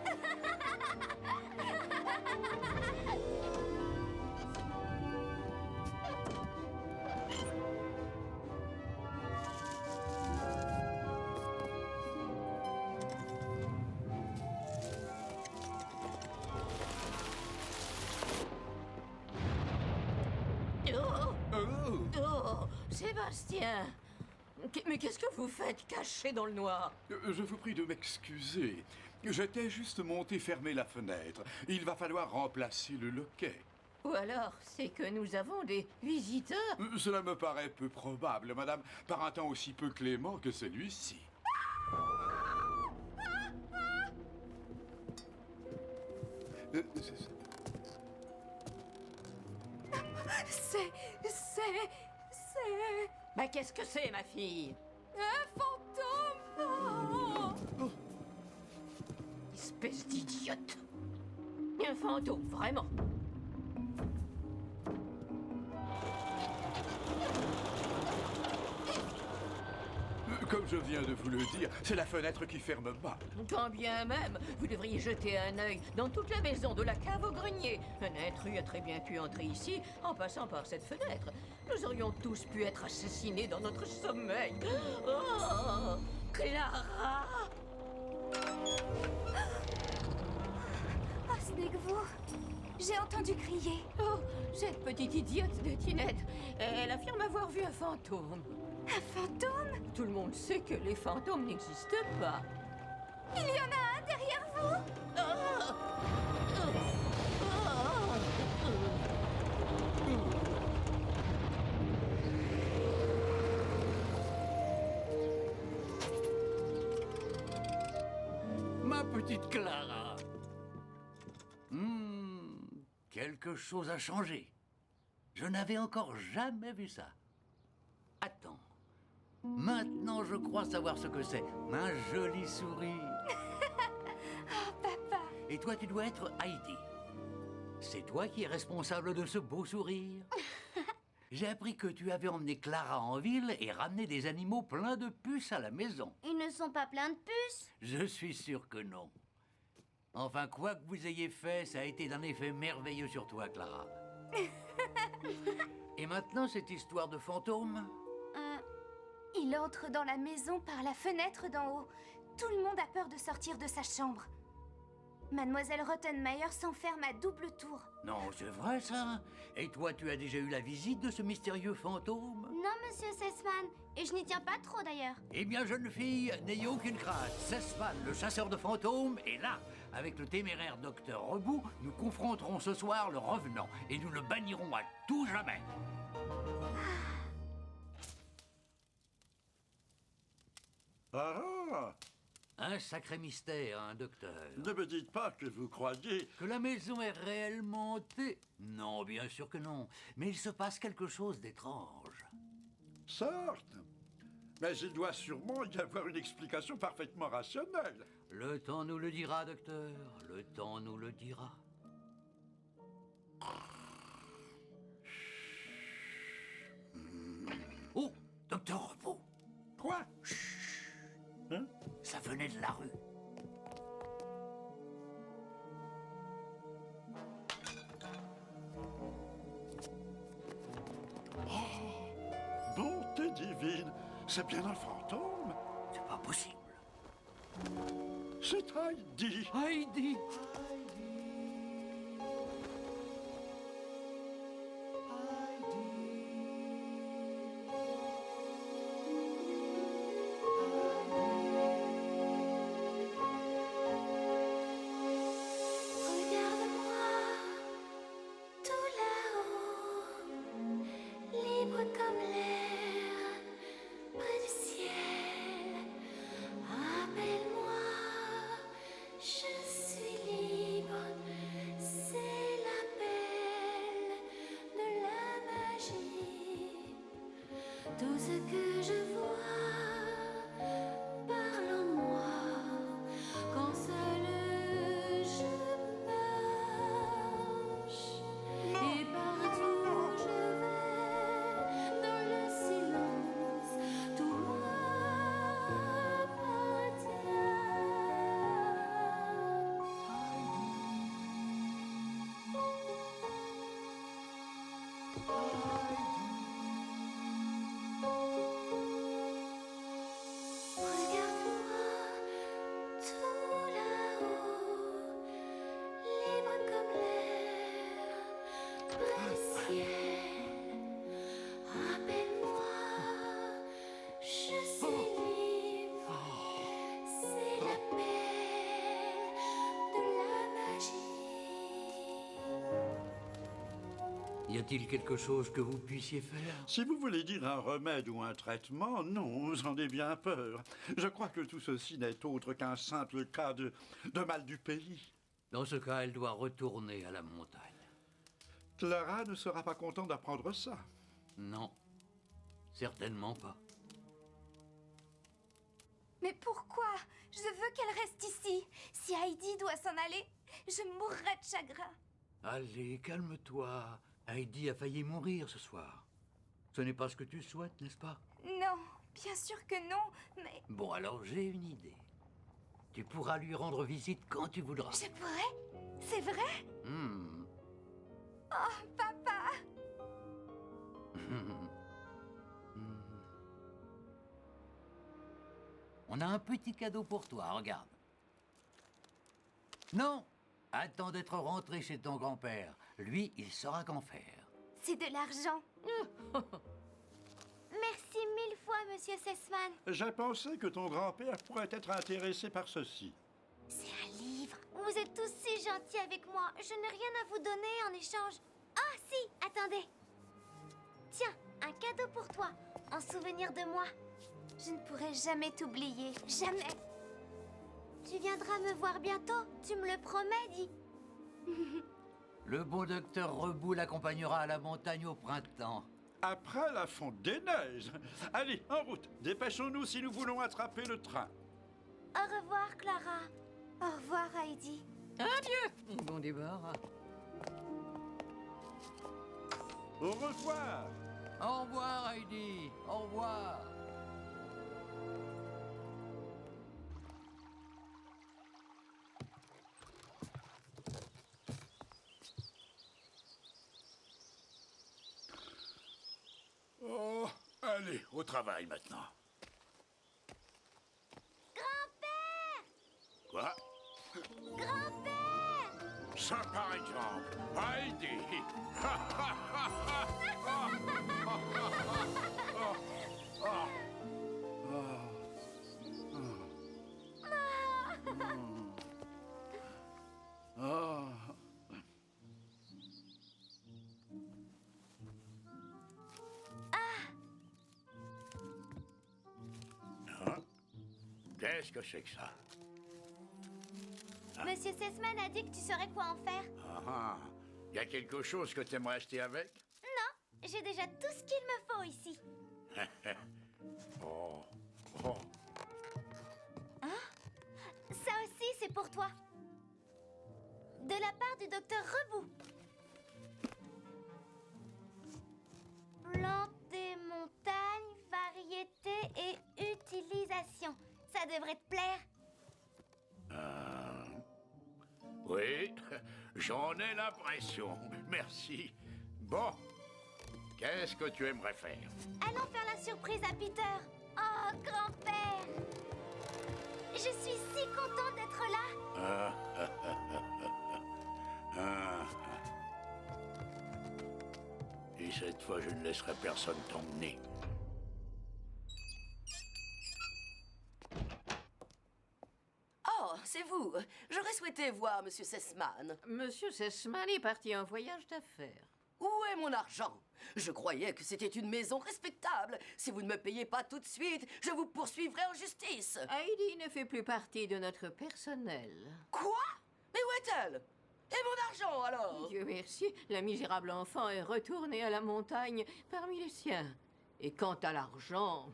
Oh, Sébastien! Mais qu'est-ce que vous faites caché dans le noir? Je vous prie de m'excuser. J'étais juste monté fermer la fenêtre. Il va falloir remplacer le loquet. Ou alors, c'est que nous avons des visiteurs? Cela me paraît peu probable, madame, par un temps aussi peu clément que celui-ci. C'est... Bah qu'est-ce que c'est, ma fille? un fantôme. Oh. Espèce d'idiote! Un fantôme, vraiment! Comme je viens de vous le dire, c'est la fenêtre qui ferme mal. Quand bien même, vous devriez jeter un œil dans toute la maison, de la cave au grenier. Un intrus a très bien pu entrer ici en passant par cette fenêtre. Nous aurions tous pu être assassinés dans notre sommeil. Oh, Clara! Oh, Snegvo, j'ai entendu crier. Oh, cette petite idiote de Tinette, elle affirme avoir vu un fantôme. Un fantôme? Tout le monde sait que les fantômes n'existent pas. Il y en a un derrière vous? Ma petite Clara. Quelque chose a changé. Je n'avais encore jamais vu ça. Attends. Maintenant, je crois savoir ce que c'est. Un joli sourire. Oh, papa. Et toi, tu dois être Heidi. C'est toi qui es responsable de ce beau sourire. J'ai appris que tu avais emmené Clara en ville et ramené des animaux pleins de puces à la maison. Ils ne sont pas pleins de puces. Je suis sûr que non. Enfin, quoi que vous ayez fait, ça a été d'un effet merveilleux sur toi, Clara. Et maintenant, cette histoire de fantôme? Il entre dans la maison par la fenêtre d'en haut. Tout le monde a peur de sortir de sa chambre. Mademoiselle Rottenmeier s'enferme à double tour. Non, c'est vrai ça. Et toi, tu as déjà eu la visite de ce mystérieux fantôme? Non, monsieur Sessman. Et je n'y tiens pas trop d'ailleurs. Eh bien, jeune fille, n'ayez aucune crainte. Sesman, le chasseur de fantômes, est là. Avec le téméraire docteur Rebout, nous confronterons ce soir le revenant et nous le bannirons à tout jamais. Ah, Un sacré mystère, hein, docteur. ne me dites pas que vous croyez... Que la maison est réellement hantée? Non, bien sûr que non. Mais il se passe quelque chose d'étrange. Certes. Mais il doit sûrement y avoir une explication parfaitement rationnelle. Le temps nous le dira, docteur. Le temps nous le dira. Oh, docteur Repos. Quoi? Hein? Ça venait de la rue. Bonté divine, c'est bien un fantôme. C'est pas possible. C'est Heidi. Heidi! Regarde-moi, tout là-haut, libre comme l'air, près du ciel. Appelle-moi, je suis libre, c'est l'appel de la magie. Tout ce que je vois parle en moi quand seul je marche. Et partout où je vais, dans le silence, tout Regarde-moi, tout là-haut, libre comme l'air, près du ciel. Appelle-moi, je suis libre, c'est l'appel de la magie. Y a-t-il quelque chose que vous puissiez faire? Si vous voulez dire un remède ou un traitement, non, j'en ai bien peur. Je crois que tout ceci n'est autre qu'un simple cas de mal du pays. Dans ce cas, elle doit retourner à la montagne. Clara ne sera pas contente d'apprendre ça. Non, certainement pas. Mais pourquoi? Je veux qu'elle reste ici. Si Heidi doit s'en aller, je mourrai de chagrin. Allez, calme-toi. Heidi a failli mourir ce soir. Ce n'est pas ce que tu souhaites, n'est-ce pas? Non, bien sûr que non, mais Bon, alors j'ai une idée. Tu pourras lui rendre visite quand tu voudras. je pourrais? C'est vrai? Hmm. Oh, papa! On a un petit cadeau pour toi, regarde. Non! Attends d'être rentré chez ton grand-père. Lui, il saura qu'en faire. C'est de l'argent. Merci mille fois, monsieur Sessman. J'ai pensé que ton grand-père pourrait être intéressé par ceci. C'est un livre. Vous êtes tous si gentils avec moi. Je n'ai rien à vous donner en échange. Ah, si, attendez. Tiens, un cadeau pour toi, en souvenir de moi. Je ne pourrai jamais t'oublier. Jamais. Tu viendras me voir bientôt, tu me le promets, dis. Le beau docteur Rebout l'accompagnera à la montagne au printemps. Après la fonte des neiges. Allez, en route. Dépêchons-nous si nous voulons attraper le train. Au revoir, Clara. Au revoir, Heidi. Bon débarras. Au revoir. Au revoir, Heidi. Au revoir. Oh, allez, au travail maintenant. Grand-père! Quoi? Grand-père! Ça, par exemple. Heidi. Qu'est-ce que c'est que ça? Monsieur Sessman a dit que tu saurais quoi en faire. Ah, y a quelque chose que t'aimerais acheter avec? Non, j'ai déjà tout ce qu'il me faut ici. Oh, oh. Ça aussi, c'est pour toi. De la part du docteur Rebou. Plantes des montagnes, variété et utilisation. Ça devrait te plaire. Oui, j'en ai l'impression. Merci. Bon, qu'est-ce que tu aimerais faire? Allons faire la surprise à Peter. Oh, grand-père! Je suis si contente d'être là. Et cette fois, je ne laisserai personne t'emmener. Oh, c'est vous. J'aurais souhaité voir Monsieur Sessman. Monsieur Sessman est parti en voyage d'affaires. Où est mon argent? Je croyais que c'était une maison respectable. Si vous ne me payez pas tout de suite, je vous poursuivrai en justice. Heidi ne fait plus partie de notre personnel. Quoi? Mais où est-elle? Et mon argent, alors? Dieu merci, la misérable enfant est retournée à la montagne parmi les siens. Et quant à l'argent,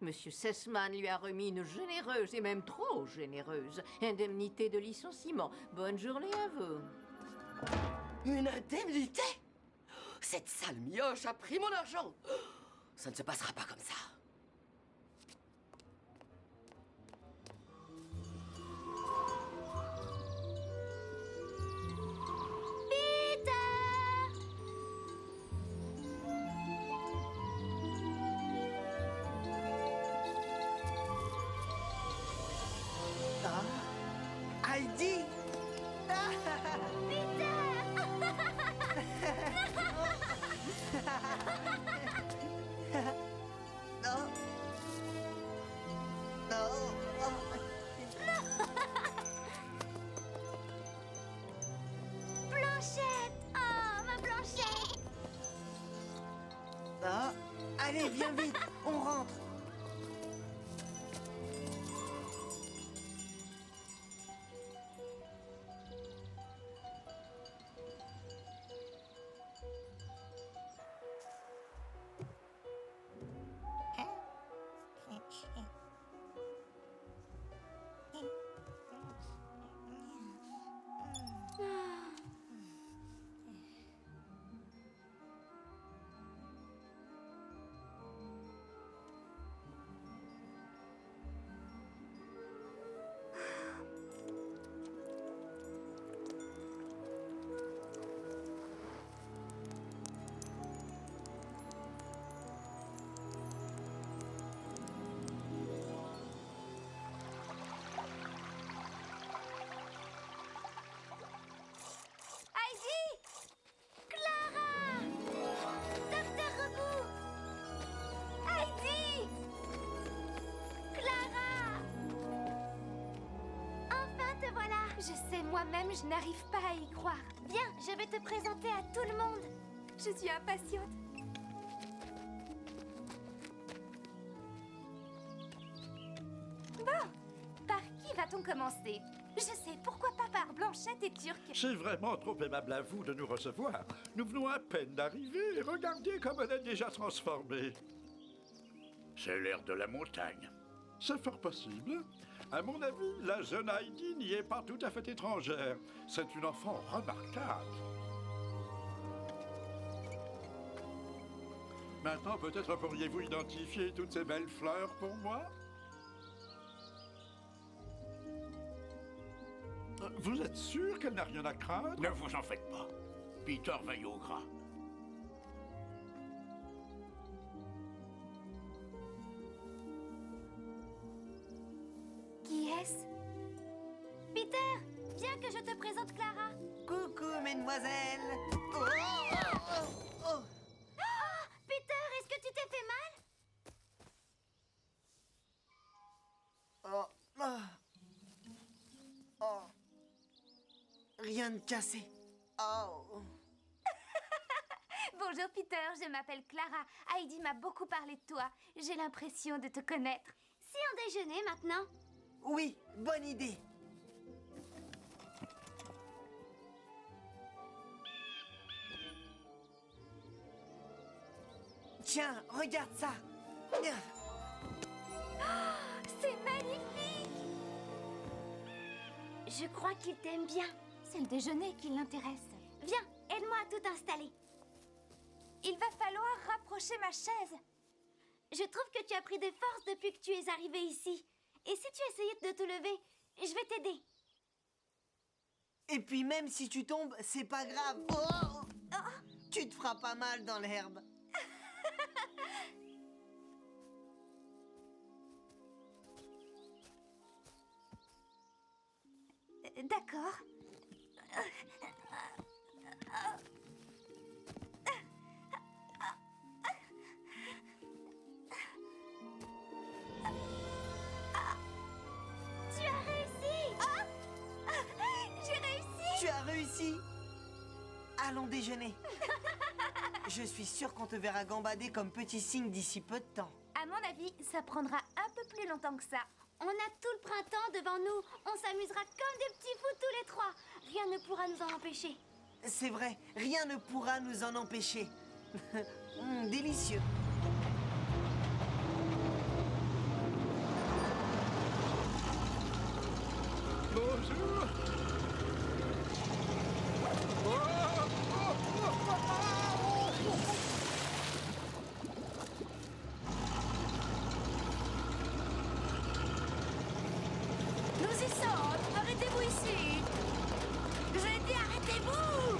Monsieur Sessman lui a remis une généreuse, et même trop généreuse, indemnité de licenciement. Bonne journée à vous. Une indemnité? Cette sale mioche a pris mon argent. Ça ne se passera pas comme ça. Heidi! Non. Non. Blanchette! Oh, ma Blanchette! Non. Allez, viens vite, on rentre. Je sais, moi-même, je n'arrive pas à y croire. Viens, je vais te présenter à tout le monde. Je suis impatiente. Bon, par qui va-t-on commencer? Je sais, pourquoi pas par Blanchette et Turc? C'est vraiment trop aimable à vous de nous recevoir. Nous venons à peine d'arriver et regardez comme elle est déjà transformée. C'est l'air de la montagne. C'est fort possible. À mon avis, la jeune Heidi n'y est pas tout à fait étrangère. C'est une enfant remarquable. Maintenant, peut-être pourriez-vous identifier toutes ces belles fleurs pour moi? Vous êtes sûr qu'elle n'a rien à craindre? Ne vous en faites pas. Peter veille au gras. Qui est-ce? Peter, Viens que je te présente Clara. Coucou, mesdemoiselles. Oh, oh, oh, oh. Peter, est-ce que tu t'es fait mal? Oh, oh. Oh. Rien de cassé. Oh. Bonjour Peter, je m'appelle Clara. Heidi m'a beaucoup parlé de toi. J'ai l'impression de te connaître. Si on déjeunait maintenant? Oui, bonne idée. Tiens, regarde ça. C'est magnifique! Je crois qu'il t'aime bien. C'est le déjeuner qui l'intéresse. Viens, aide-moi à tout installer. Il va falloir rapprocher ma chaise. Je trouve que tu as pris des forces depuis que tu es arrivé ici. Et si tu essayais de te lever, je vais t'aider. Et puis même si tu tombes, c'est pas grave. Oh. Tu te feras pas mal dans l'herbe. D'accord. Tu as réussi! J'ai réussi! Tu as réussi. Allons déjeuner. Je suis sûre qu'on te verra gambader comme petit cygne d'ici peu de temps. À mon avis, ça prendra un peu plus longtemps que ça. On a tout le printemps devant nous. On s'amusera comme des petits fous tous les trois. Rien ne pourra nous en empêcher. C'est vrai, rien ne pourra nous en empêcher. Délicieux. Bonjour. Nous y sommes! Arrêtez-vous ici! J'ai dit arrêtez-vous!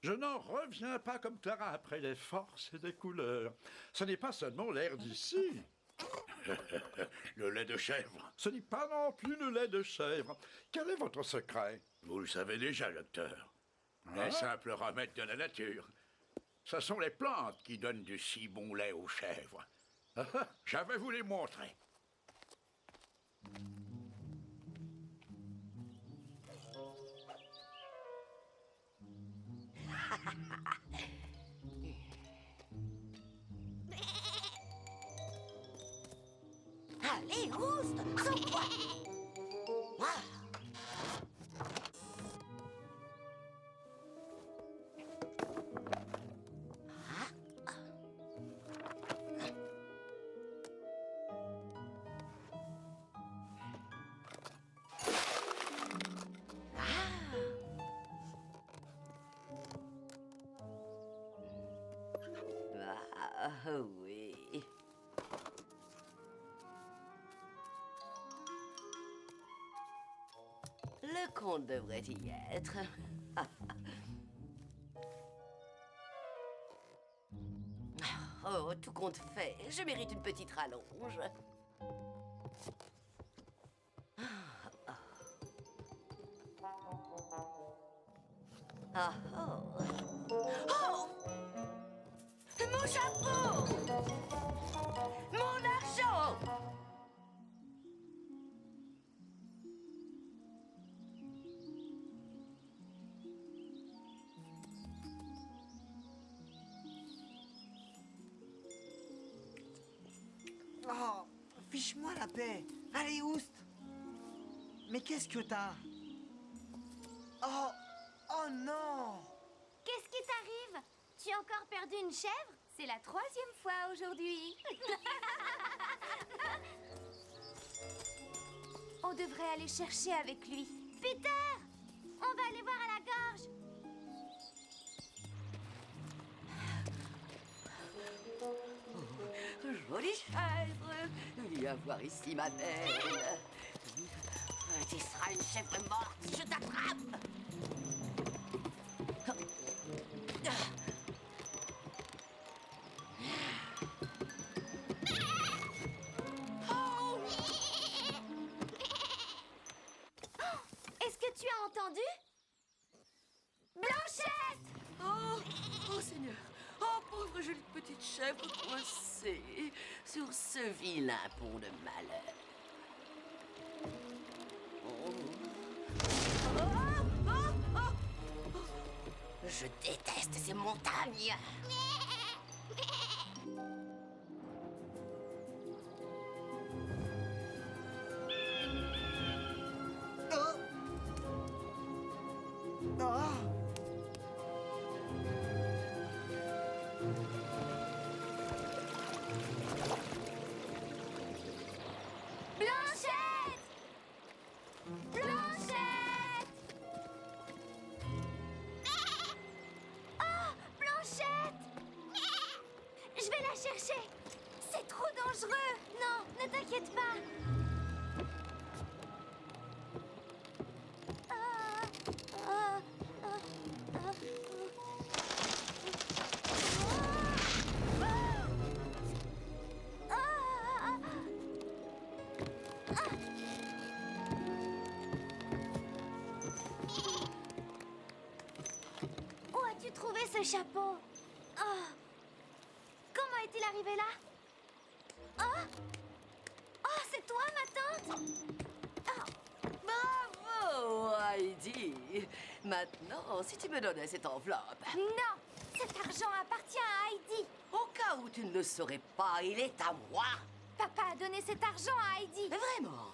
Je n'en reviens pas comme Clara après les forces et les couleurs. Ce n'est pas seulement l'air d'ici. Le lait de chèvre. Ce n'est pas non plus le lait de chèvre. Quel est votre secret? Vous le savez déjà, docteur. Les simples remèdes de la nature. Ce sont les plantes qui donnent du si bon lait aux chèvres. Je vais vous les montrer. Allez, Oust, sauve-moi. Oui. Le compte devrait y être. Oh, tout compte fait, je mérite une petite rallonge. Ah, oh. Oh! Mon chapeau! Mon argent! Oh, fiche-moi la paix. Allez, Oust. Mais qu'est-ce que t'as? Oh, oh non. Qu'est-ce qui t'arrive? Tu as encore perdu une chèvre? C'est la 3e fois aujourd'hui. On devrait aller chercher avec lui. Peter! On va aller voir à la gorge. chèvre. Viens voir ici, ma belle. Tu seras une chèvre morte si je t'attrape. Est-ce que tu as entendu? Blanchette! Oh Seigneur. Oh, pauvre jolie petite chèvre coincée sur ce Vilain pont de malheur. Je déteste ces montagnes. Oh! Oh! Blanchette! Blanchette! Oh, Blanchette! Je vais la chercher. C'est trop dangereux. Non, ne t'inquiète pas. Où as-tu trouvé ce chapeau? Oh. Comment est-il arrivé là? Oh, oh, c'est toi, ma tante? Bravo, Heidi. Maintenant, si tu me donnais cette enveloppe. Non, cet argent appartient à Heidi. Au cas où tu ne le saurais pas, il est à moi. Papa a donné cet argent à Heidi. Mais vraiment.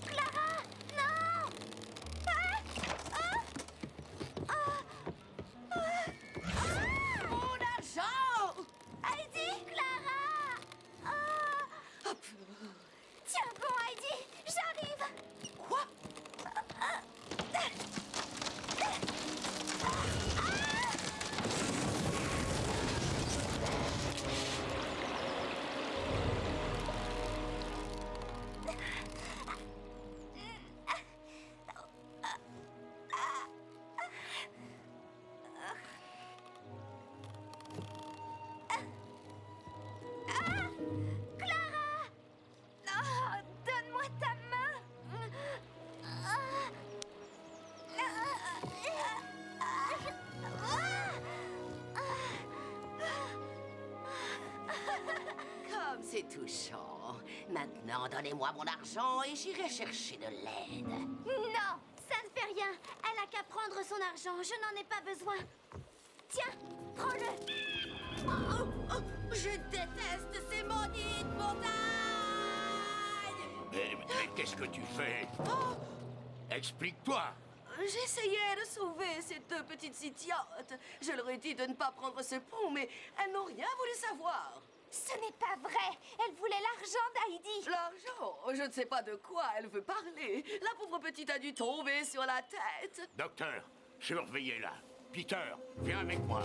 Clara, non! Mon argent! Heidi, Clara! Tiens bon, Heidi, j'arrive! Quoi? Clara! Oh, donne-moi ta main! Comme c'est touchant. Maintenant, donnez-moi mon argent et j'irai chercher de l'aide. Non, ça ne fait rien. Elle n'a qu'à prendre son argent. Je n'en ai pas besoin. Tiens, prends-le. Je déteste ces maudites montagnes! Mais qu'est-ce que tu fais? Explique-toi. J'essayais de sauver ces deux petites idiotes. Je leur ai dit de ne pas prendre ce pont, mais elles n'ont rien voulu savoir. Ce n'est pas vrai. Elle voulait l'argent d'Heidi. L'argent? Je ne sais pas de quoi elle veut parler. La pauvre petite a dû tomber sur la tête. Docteur, surveillez-la. Peter, viens avec moi.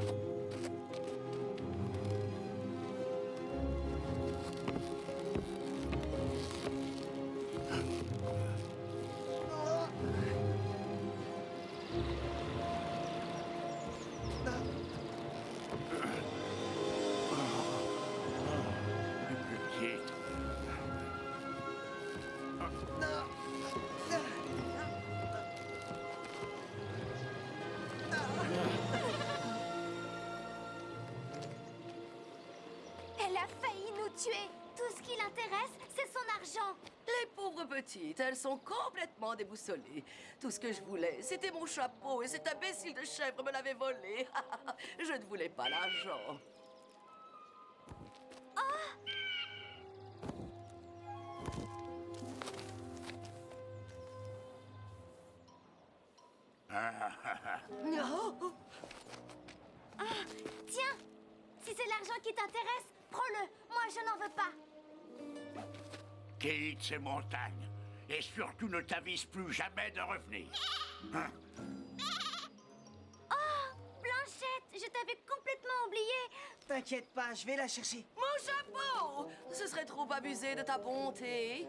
Petite. Elle a failli nous tuer. Tout ce qui l'intéresse, c'est son argent. Les pauvres petites, elles sont complètement déboussolées. Tout ce que je voulais, c'était mon chapeau et cet imbécile de chèvre me l'avait volé. Je ne voulais pas l'argent. Oh, Tiens, si c'est l'argent qui t'intéresse, prends-le. Moi, je n'en veux pas. Quitte ces montagnes. Et surtout ne t'avise plus jamais de revenir. Hein? Oh, Blanchette, Je t'avais complètement oublié. T'inquiète pas, je vais la chercher. Mon chapeau! Ce serait trop abusé de ta bonté.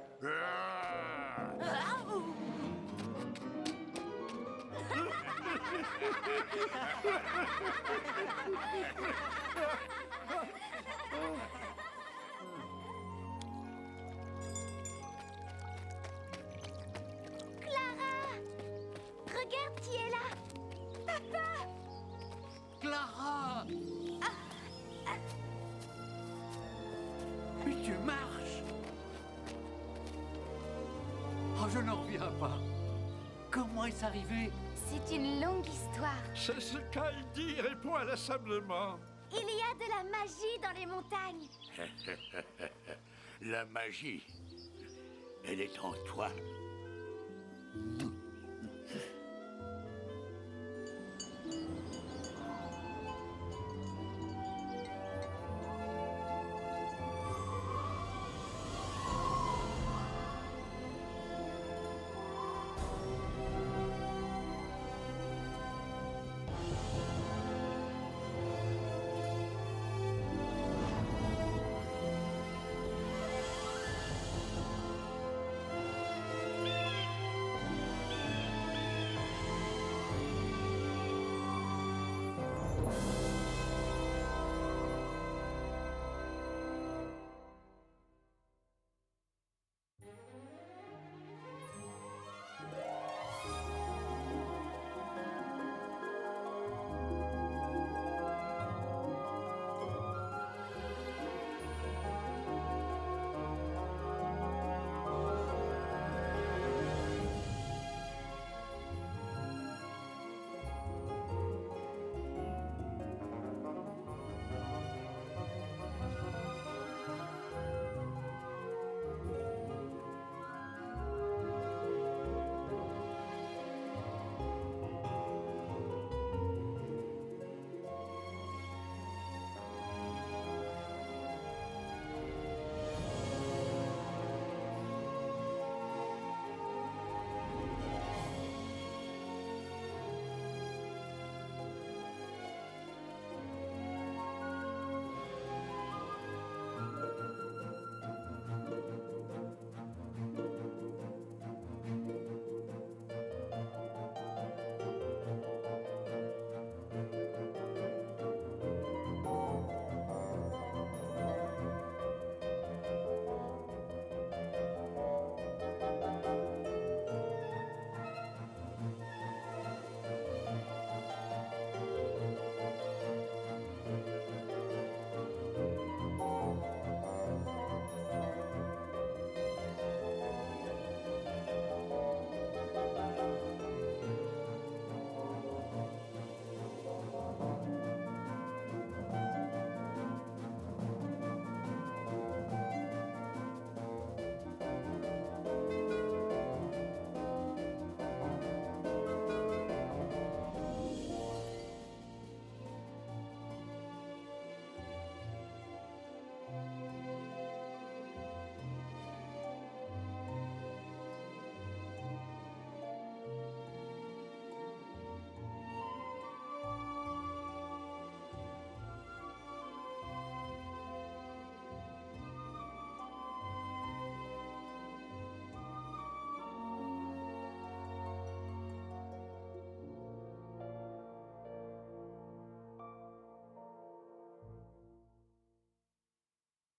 Clara! Regarde qui est là. Clara! Mais tu marches! Oh, je n'en reviens pas. Comment est-ce arrivé? C'est une longue histoire. C'est ce qu'Heidi répond inlassablement. Il y a de la magie dans les montagnes. La magie, elle est en toi. Doute.